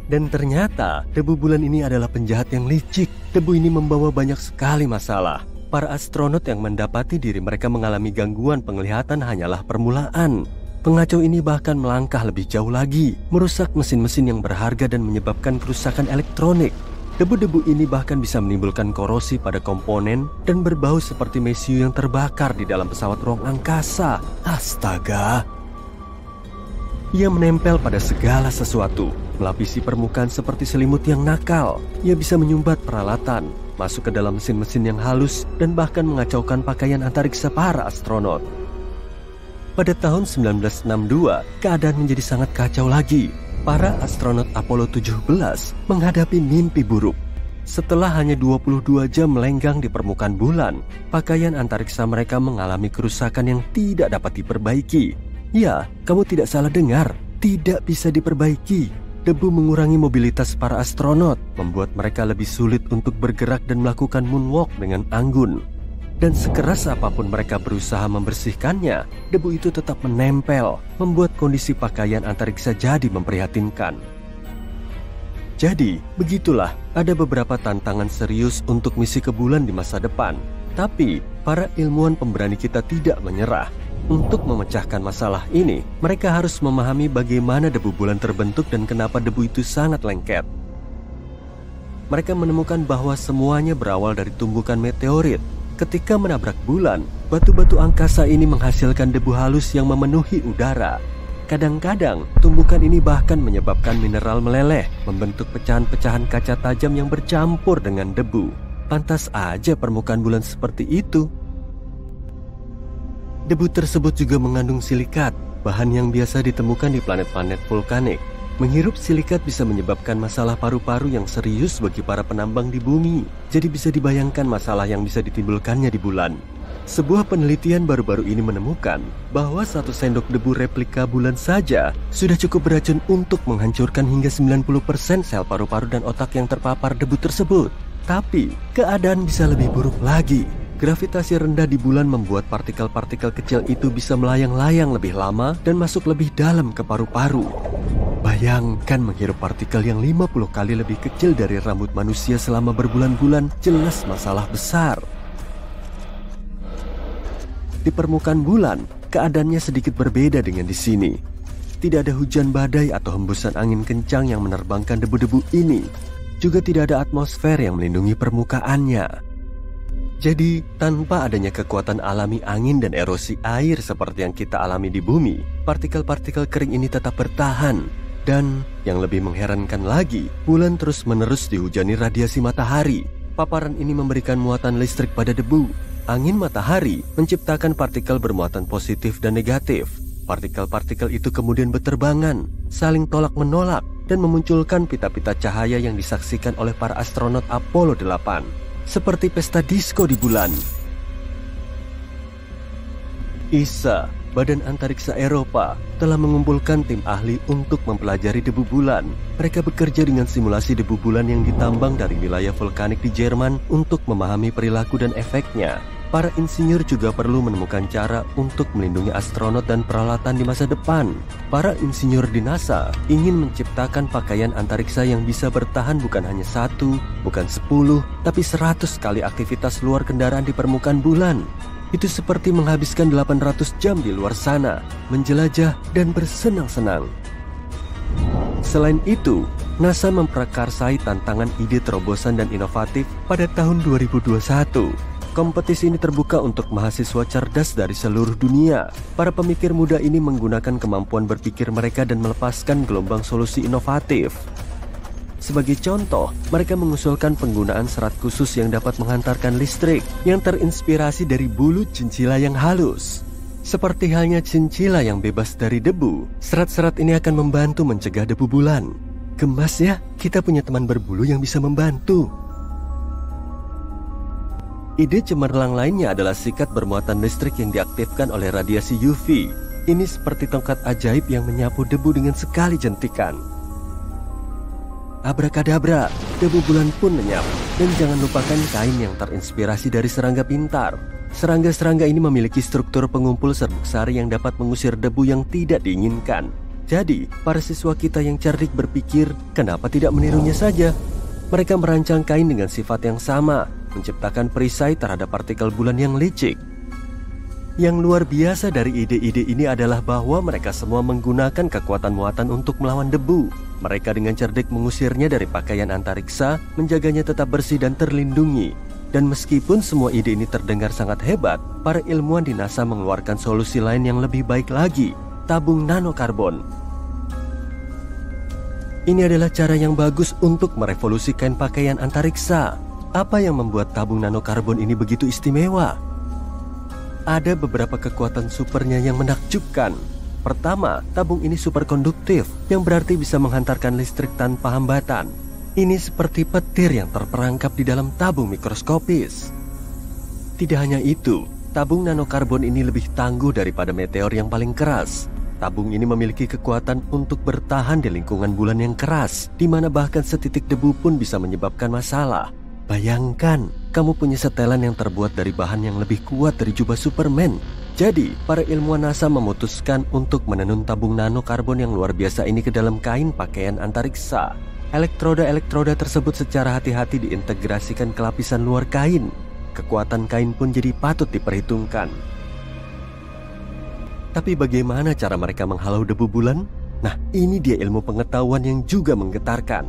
Dan ternyata debu bulan ini adalah penjahat yang licik. Debu ini membawa banyak sekali masalah. Para astronot yang mendapati diri mereka mengalami gangguan penglihatan hanyalah permulaan. Pengacau ini bahkan melangkah lebih jauh lagi, merusak mesin-mesin yang berharga dan menyebabkan kerusakan elektronik. Debu-debu ini bahkan bisa menimbulkan korosi pada komponen dan berbau seperti mesiu yang terbakar di dalam pesawat ruang angkasa. Astaga! Ia menempel pada segala sesuatu, melapisi permukaan seperti selimut yang nakal. Ia bisa menyumbat peralatan, masuk ke dalam mesin-mesin yang halus, dan bahkan mengacaukan pakaian antariksa para astronot. Pada tahun 1962, keadaan menjadi sangat kacau lagi. Para astronot Apollo 17 menghadapi mimpi buruk. Setelah hanya 22 jam melenggang di permukaan bulan, pakaian antariksa mereka mengalami kerusakan yang tidak dapat diperbaiki. Ya, kamu tidak salah dengar, tidak bisa diperbaiki. debu mengurangi mobilitas para astronot, membuat mereka lebih sulit untuk bergerak dan melakukan moonwalk dengan anggun. Dan sekeras apapun mereka berusaha membersihkannya, debu itu tetap menempel, membuat kondisi pakaian antariksa jadi memprihatinkan. Jadi, begitulah, ada beberapa tantangan serius untuk misi ke bulan di masa depan. Tapi, para ilmuwan pemberani kita tidak menyerah. Untuk memecahkan masalah ini, mereka harus memahami bagaimana debu bulan terbentuk dan kenapa debu itu sangat lengket. Mereka menemukan bahwa semuanya berawal dari tumbukan meteorit. Ketika menabrak bulan, batu-batu angkasa ini menghasilkan debu halus yang memenuhi udara. Kadang-kadang, tumbukan ini bahkan menyebabkan mineral meleleh, membentuk pecahan-pecahan kaca tajam yang bercampur dengan debu. Pantas aja permukaan bulan seperti itu. Debu tersebut juga mengandung silikat, bahan yang biasa ditemukan di planet-planet vulkanik. Menghirup silikat bisa menyebabkan masalah paru-paru yang serius bagi para penambang di bumi. Jadi bisa dibayangkan masalah yang bisa ditimbulkannya di bulan. Sebuah penelitian baru-baru ini menemukan bahwa 1 sendok debu replika bulan saja sudah cukup beracun untuk menghancurkan hingga 90% sel paru-paru dan otak yang terpapar debu tersebut. Tapi, keadaan bisa lebih buruk lagi. Gravitasi rendah di bulan membuat partikel-partikel kecil itu bisa melayang-layang lebih lama dan masuk lebih dalam ke paru-paru. Bayangkan menghirup partikel yang 50 kali lebih kecil dari rambut manusia selama berbulan-bulan, jelas masalah besar. Di permukaan bulan, keadaannya sedikit berbeda dengan di sini. Tidak ada hujan badai atau hembusan angin kencang yang menerbangkan debu-debu ini. Juga tidak ada atmosfer yang melindungi permukaannya. Jadi, tanpa adanya kekuatan alami angin dan erosi air seperti yang kita alami di bumi, partikel-partikel kering ini tetap bertahan. Dan yang lebih mengherankan lagi, bulan terus-menerus dihujani radiasi matahari. Paparan ini memberikan muatan listrik pada debu. Angin matahari menciptakan partikel bermuatan positif dan negatif. Partikel-partikel itu kemudian berterbangan, saling tolak-menolak, dan memunculkan pita-pita cahaya yang disaksikan oleh para astronot Apollo 8. Seperti pesta disko di bulan. ESA, Badan Antariksa Eropa, telah mengumpulkan tim ahli untuk mempelajari debu bulan. Mereka bekerja dengan simulasi debu bulan yang ditambang dari wilayah vulkanik di Jerman untuk memahami perilaku dan efeknya. Para insinyur juga perlu menemukan cara untuk melindungi astronot dan peralatan di masa depan. Para insinyur di NASA ingin menciptakan pakaian antariksa yang bisa bertahan bukan hanya 1, bukan 10, tapi 100 kali aktivitas luar kendaraan di permukaan bulan. Itu seperti menghabiskan 800 jam di luar sana, menjelajah dan bersenang-senang. Selain itu, NASA memprakarsai tantangan ide terobosan dan inovatif pada tahun 2021. Kompetisi ini terbuka untuk mahasiswa cerdas dari seluruh dunia. Para pemikir muda ini menggunakan kemampuan berpikir mereka dan melepaskan gelombang solusi inovatif. Sebagai contoh, mereka mengusulkan penggunaan serat khusus yang dapat menghantarkan listrik yang terinspirasi dari bulu cincila yang halus. Seperti halnya cincila yang bebas dari debu, serat-serat ini akan membantu mencegah debu bulan. Gemas ya, kita punya teman berbulu yang bisa membantu. Ide cemerlang lainnya adalah sikat bermuatan listrik yang diaktifkan oleh radiasi UV. Ini seperti tongkat ajaib yang menyapu debu dengan sekali jentikan. Abrakadabra, debu bulan pun lenyap. Dan jangan lupakan kain yang terinspirasi dari serangga pintar. Serangga-serangga ini memiliki struktur pengumpul serbuk sari yang dapat mengusir debu yang tidak diinginkan. Jadi, para siswa kita yang cerdik berpikir, kenapa tidak menirunya saja? Mereka merancang kain dengan sifat yang sama, menciptakan perisai terhadap partikel bulan yang licik. Yang luar biasa dari ide-ide ini adalah bahwa mereka semua menggunakan kekuatan muatan untuk melawan debu. Mereka dengan cerdik mengusirnya dari pakaian antariksa, menjaganya tetap bersih dan terlindungi. Dan meskipun semua ide ini terdengar sangat hebat, para ilmuwan di NASA mengeluarkan solusi lain yang lebih baik lagi, tabung nanokarbon. Ini adalah cara yang bagus untuk merevolusikan pakaian antariksa. Apa yang membuat tabung nanokarbon ini begitu istimewa? Ada beberapa kekuatan supernya yang menakjubkan. Pertama, tabung ini superkonduktif, yang berarti bisa menghantarkan listrik tanpa hambatan. Ini seperti petir yang terperangkap di dalam tabung mikroskopis. Tidak hanya itu, tabung nanokarbon ini lebih tangguh daripada meteor yang paling keras. Tabung ini memiliki kekuatan untuk bertahan di lingkungan bulan yang keras, di mana bahkan setitik debu pun bisa menyebabkan masalah. Bayangkan, kamu punya setelan yang terbuat dari bahan yang lebih kuat dari jubah Superman. Jadi, para ilmuwan NASA memutuskan untuk menenun tabung nanokarbon yang luar biasa ini ke dalam kain pakaian antariksa. Elektroda-elektroda tersebut secara hati-hati diintegrasikan ke lapisan luar kain. Kekuatan kain pun jadi patut diperhitungkan. Tapi bagaimana cara mereka menghalau debu bulan? Nah, ini dia ilmu pengetahuan yang juga menggetarkan.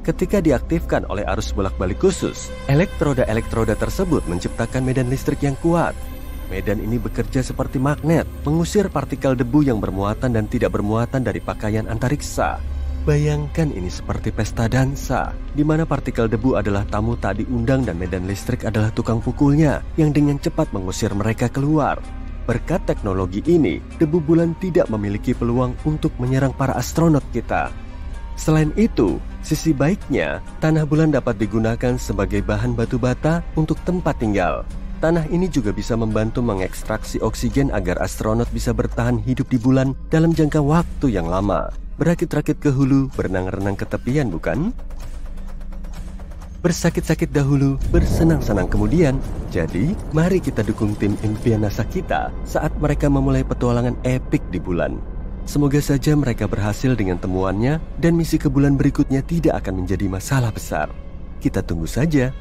Ketika diaktifkan oleh arus bolak-balik khusus, elektroda-elektroda tersebut menciptakan medan listrik yang kuat. Medan ini bekerja seperti magnet, mengusir partikel debu yang bermuatan dan tidak bermuatan dari pakaian antariksa. Bayangkan ini seperti pesta dansa, di mana partikel debu adalah tamu tak diundang dan medan listrik adalah tukang pukulnya yang dengan cepat mengusir mereka keluar. Berkat teknologi ini, debu bulan tidak memiliki peluang untuk menyerang para astronot kita. Selain itu, sisi baiknya, tanah bulan dapat digunakan sebagai bahan batu bata untuk tempat tinggal. Tanah ini juga bisa membantu mengekstraksi oksigen agar astronot bisa bertahan hidup di bulan dalam jangka waktu yang lama. Berakit-rakit ke hulu, berenang-renang ke tepian, bukan? Bersakit-sakit dahulu, bersenang-senang kemudian. Jadi, mari kita dukung tim impian NASA kita saat mereka memulai petualangan epik di bulan. Semoga saja mereka berhasil dengan temuannya dan misi ke bulan berikutnya tidak akan menjadi masalah besar. Kita tunggu saja.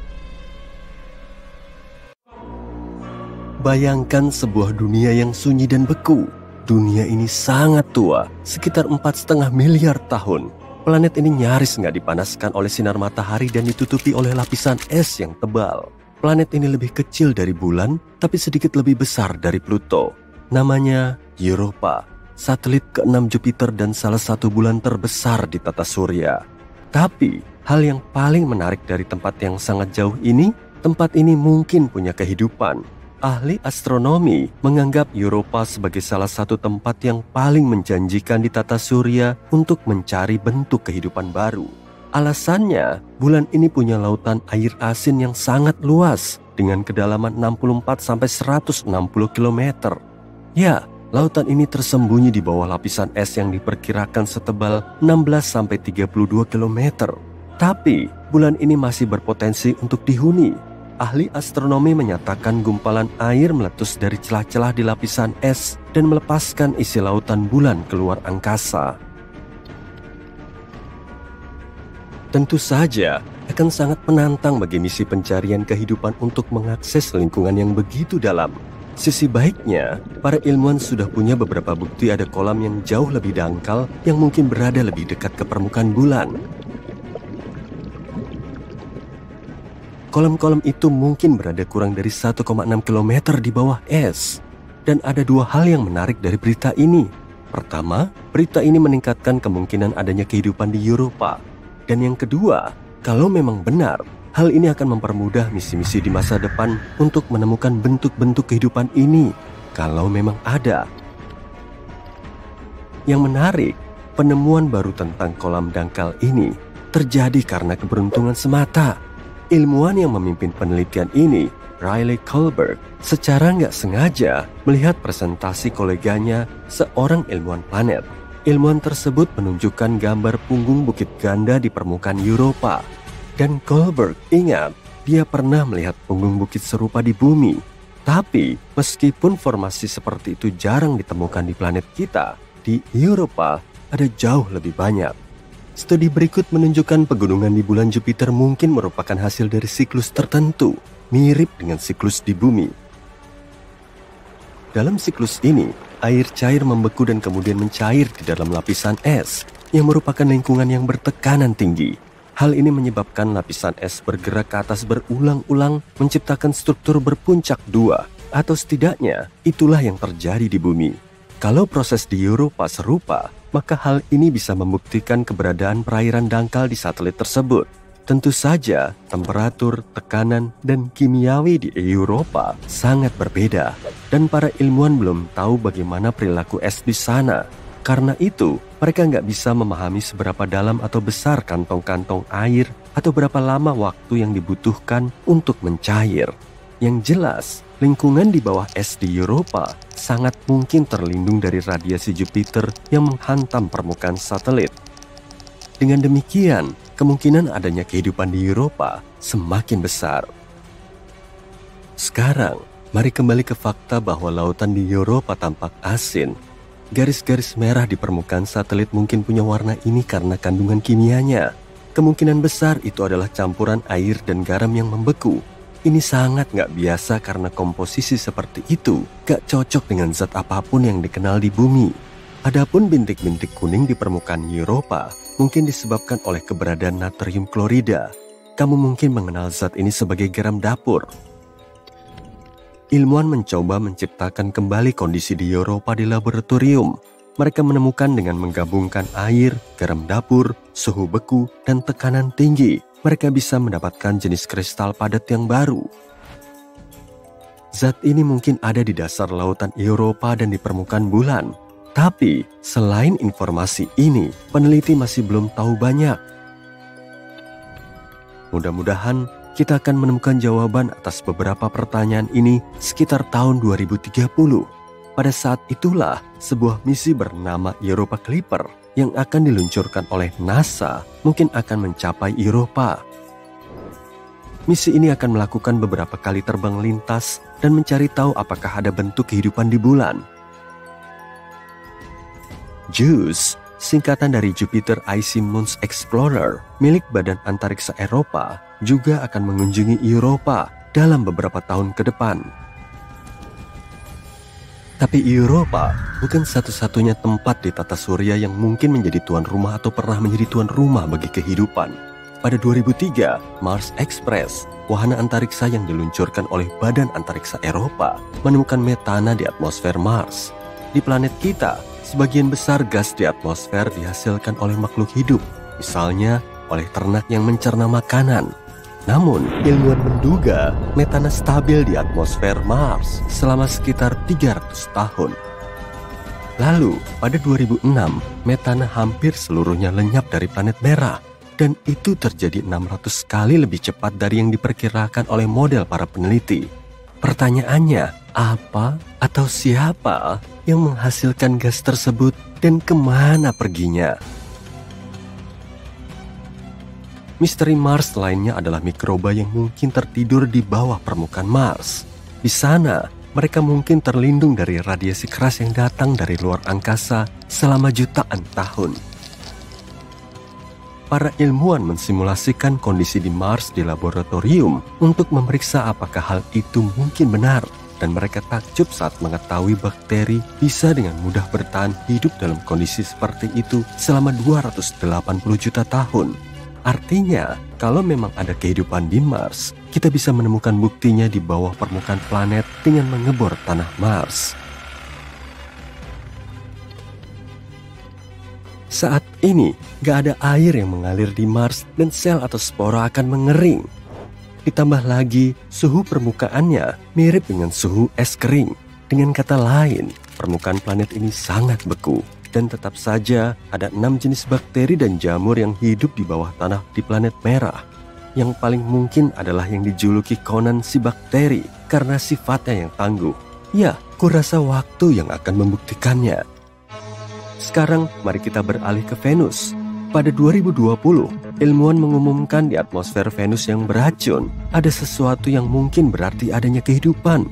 Bayangkan sebuah dunia yang sunyi dan beku. Dunia ini sangat tua, sekitar 4,5 miliar tahun. Planet ini nyaris nggak dipanaskan oleh sinar matahari dan ditutupi oleh lapisan es yang tebal. Planet ini lebih kecil dari bulan, tapi sedikit lebih besar dari Pluto. Namanya Europa, satelit ke-6 Jupiter dan salah satu bulan terbesar di tata surya. Tapi, hal yang paling menarik dari tempat yang sangat jauh ini, tempat ini mungkin punya kehidupan. Ahli astronomi menganggap Europa sebagai salah satu tempat yang paling menjanjikan di tata surya untuk mencari bentuk kehidupan baru. Alasannya, bulan ini punya lautan air asin yang sangat luas dengan kedalaman 64-160 km. Ya, lautan ini tersembunyi di bawah lapisan es yang diperkirakan setebal 16-32 km. Tapi, bulan ini masih berpotensi untuk dihuni. Ahli astronomi menyatakan gumpalan air meletus dari celah-celah di lapisan es dan melepaskan isi lautan bulan keluar angkasa. Tentu saja akan sangat menantang bagi misi pencarian kehidupan untuk mengakses lingkungan yang begitu dalam. Sisi baiknya, para ilmuwan sudah punya beberapa bukti ada kolam yang jauh lebih dangkal yang mungkin berada lebih dekat ke permukaan bulan. Kolam-kolam itu mungkin berada kurang dari 1,6 km di bawah es. Dan ada dua hal yang menarik dari berita ini. Pertama, berita ini meningkatkan kemungkinan adanya kehidupan di Europa. Dan yang kedua, kalau memang benar, hal ini akan mempermudah misi-misi di masa depan untuk menemukan bentuk-bentuk kehidupan ini, kalau memang ada. Yang menarik, penemuan baru tentang kolam dangkal ini terjadi karena keberuntungan semata. Ilmuwan yang memimpin penelitian ini, Riley Colbert, secara nggak sengaja melihat presentasi koleganya, seorang ilmuwan planet. Ilmuwan tersebut menunjukkan gambar punggung bukit ganda di permukaan Europa. Dan Colbert ingat, dia pernah melihat punggung bukit serupa di bumi. Tapi, meskipun formasi seperti itu jarang ditemukan di planet kita, di Europa ada jauh lebih banyak. Studi berikut menunjukkan pegunungan di bulan Jupiter mungkin merupakan hasil dari siklus tertentu, mirip dengan siklus di bumi. Dalam siklus ini, air cair membeku dan kemudian mencair di dalam lapisan es, yang merupakan lingkungan yang bertekanan tinggi. Hal ini menyebabkan lapisan es bergerak ke atas berulang-ulang, menciptakan struktur berpuncak dua, atau setidaknya itulah yang terjadi di bumi. Kalau proses di Europa serupa, maka hal ini bisa membuktikan keberadaan perairan dangkal di satelit tersebut. Tentu saja, temperatur, tekanan, dan kimiawi di Europa sangat berbeda, dan para ilmuwan belum tahu bagaimana perilaku es di sana. Karena itu, mereka nggak bisa memahami seberapa dalam atau besar kantong-kantong air atau berapa lama waktu yang dibutuhkan untuk mencair. Yang jelas, lingkungan di bawah es di Europa sangat mungkin terlindung dari radiasi Jupiter yang menghantam permukaan satelit. Dengan demikian, kemungkinan adanya kehidupan di Europa semakin besar. Sekarang, mari kembali ke fakta bahwa lautan di Europa tampak asin. Garis-garis merah di permukaan satelit mungkin punya warna ini karena kandungan kimianya. Kemungkinan besar itu adalah campuran air dan garam yang membeku. Ini sangat nggak biasa karena komposisi seperti itu gak cocok dengan zat apapun yang dikenal di bumi. Adapun bintik-bintik kuning di permukaan Europa mungkin disebabkan oleh keberadaan natrium klorida. Kamu mungkin mengenal zat ini sebagai garam dapur. Ilmuwan mencoba menciptakan kembali kondisi di Europa di laboratorium. Mereka menemukan dengan menggabungkan air, garam dapur, suhu beku, dan tekanan tinggi, mereka bisa mendapatkan jenis kristal padat yang baru. Zat ini mungkin ada di dasar lautan Europa dan di permukaan bulan. Tapi, selain informasi ini, peneliti masih belum tahu banyak. Mudah-mudahan kita akan menemukan jawaban atas beberapa pertanyaan ini sekitar tahun 2030. Pada saat itulah, sebuah misi bernama Europa Clipper yang akan diluncurkan oleh NASA mungkin akan mencapai Europa. Misi ini akan melakukan beberapa kali terbang lintas dan mencari tahu apakah ada bentuk kehidupan di bulan. JUICE, singkatan dari Jupiter Icy Moons Explorer, milik Badan Antariksa Eropa, juga akan mengunjungi Europa dalam beberapa tahun ke depan. Tapi Europa bukan satu-satunya tempat di tata surya yang mungkin menjadi tuan rumah atau pernah menjadi tuan rumah bagi kehidupan. Pada 2003, Mars Express, wahana antariksa yang diluncurkan oleh Badan Antariksa Eropa, menemukan metana di atmosfer Mars. Di planet kita, sebagian besar gas di atmosfer dihasilkan oleh makhluk hidup, misalnya oleh ternak yang mencerna makanan. Namun, ilmuwan menduga metana stabil di atmosfer Mars selama sekitar 300 tahun. Lalu, pada 2006, metana hampir seluruhnya lenyap dari planet merah, dan itu terjadi 600 kali lebih cepat dari yang diperkirakan oleh model para peneliti. Pertanyaannya, apa atau siapa yang menghasilkan gas tersebut dan kemana perginya? Misteri Mars lainnya adalah mikroba yang mungkin tertidur di bawah permukaan Mars. Di sana, mereka mungkin terlindung dari radiasi keras yang datang dari luar angkasa selama jutaan tahun. Para ilmuwan mensimulasikan kondisi di Mars di laboratorium untuk memeriksa apakah hal itu mungkin benar, dan mereka takjub saat mengetahui bakteri bisa dengan mudah bertahan hidup dalam kondisi seperti itu selama 280 juta tahun. Artinya, kalau memang ada kehidupan di Mars, kita bisa menemukan buktinya di bawah permukaan planet dengan mengebor tanah Mars. Saat ini, gak ada air yang mengalir di Mars dan sel atau spora akan mengering. Ditambah lagi, suhu permukaannya mirip dengan suhu es kering. Dengan kata lain, permukaan planet ini sangat beku. Dan tetap saja ada 6 jenis bakteri dan jamur yang hidup di bawah tanah di planet merah. Yang paling mungkin adalah yang dijuluki Conan si bakteri karena sifatnya yang tangguh. Ya, kurasa waktu yang akan membuktikannya. Sekarang mari kita beralih ke Venus. Pada 2020, ilmuwan mengumumkan di atmosfer Venus yang beracun ada sesuatu yang mungkin berarti adanya kehidupan.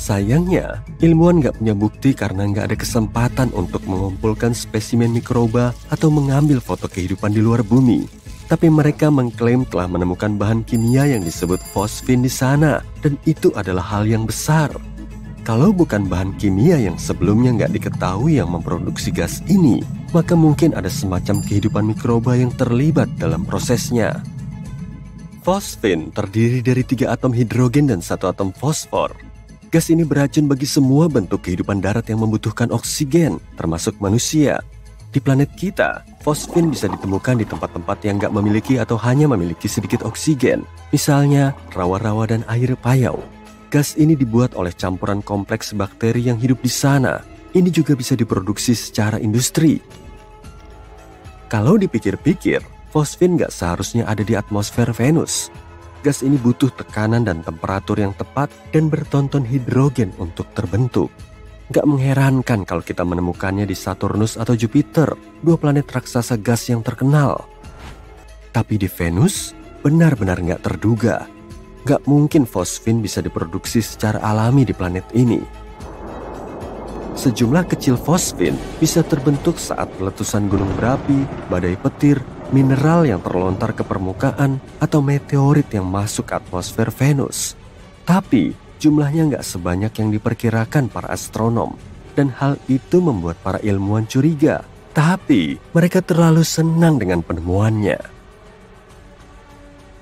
Sayangnya, ilmuwan gak punya bukti karena gak ada kesempatan untuk mengumpulkan spesimen mikroba atau mengambil foto kehidupan di luar bumi. Tapi mereka mengklaim telah menemukan bahan kimia yang disebut fosfin di sana, dan itu adalah hal yang besar. Kalau bukan bahan kimia yang sebelumnya gak diketahui yang memproduksi gas ini, maka mungkin ada semacam kehidupan mikroba yang terlibat dalam prosesnya. Fosfin terdiri dari 3 atom hidrogen dan 1 atom fosfor. Gas ini beracun bagi semua bentuk kehidupan darat yang membutuhkan oksigen, termasuk manusia. Di planet kita, fosfin bisa ditemukan di tempat-tempat yang gak memiliki atau hanya memiliki sedikit oksigen. Misalnya, rawa-rawa dan air payau. Gas ini dibuat oleh campuran kompleks bakteri yang hidup di sana. Ini juga bisa diproduksi secara industri. Kalau dipikir-pikir, fosfin gak seharusnya ada di atmosfer Venus. gas ini butuh tekanan dan temperatur yang tepat dan bertonton hidrogen untuk terbentuk. Gak mengherankan kalau kita menemukannya di Saturnus atau Jupiter, dua planet raksasa gas yang terkenal. Tapi di Venus, benar-benar gak terduga. Gak mungkin fosfin bisa diproduksi secara alami di planet ini. Sejumlah kecil fosfin bisa terbentuk saat letusan gunung berapi, badai petir, mineral yang terlontar ke permukaan, atau meteorit yang masuk ke atmosfer Venus. Tapi jumlahnya nggak sebanyak yang diperkirakan para astronom, dan hal itu membuat para ilmuwan curiga. Tapi mereka terlalu senang dengan penemuannya.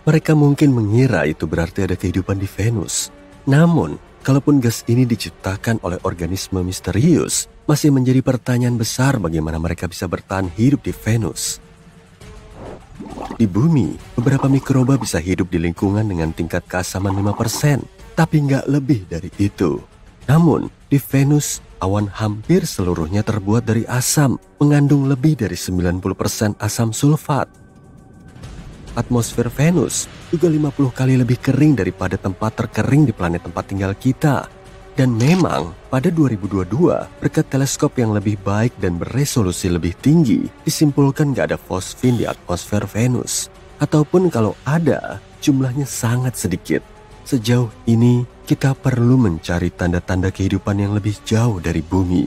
Mereka mungkin mengira itu berarti ada kehidupan di Venus. Namun, kalaupun gas ini diciptakan oleh organisme misterius, masih menjadi pertanyaan besar bagaimana mereka bisa bertahan hidup di Venus. Di bumi, beberapa mikroba bisa hidup di lingkungan dengan tingkat keasaman 5%, tapi nggak lebih dari itu. Namun, di Venus, awan hampir seluruhnya terbuat dari asam, mengandung lebih dari 90% asam sulfat. Atmosfer Venus juga 50 kali lebih kering daripada tempat terkering di planet tempat tinggal kita. Dan memang, pada 2022, berkat teleskop yang lebih baik dan beresolusi lebih tinggi, disimpulkan gak ada fosfin di atmosfer Venus. Ataupun kalau ada, jumlahnya sangat sedikit. Sejauh ini, kita perlu mencari tanda-tanda kehidupan yang lebih jauh dari bumi.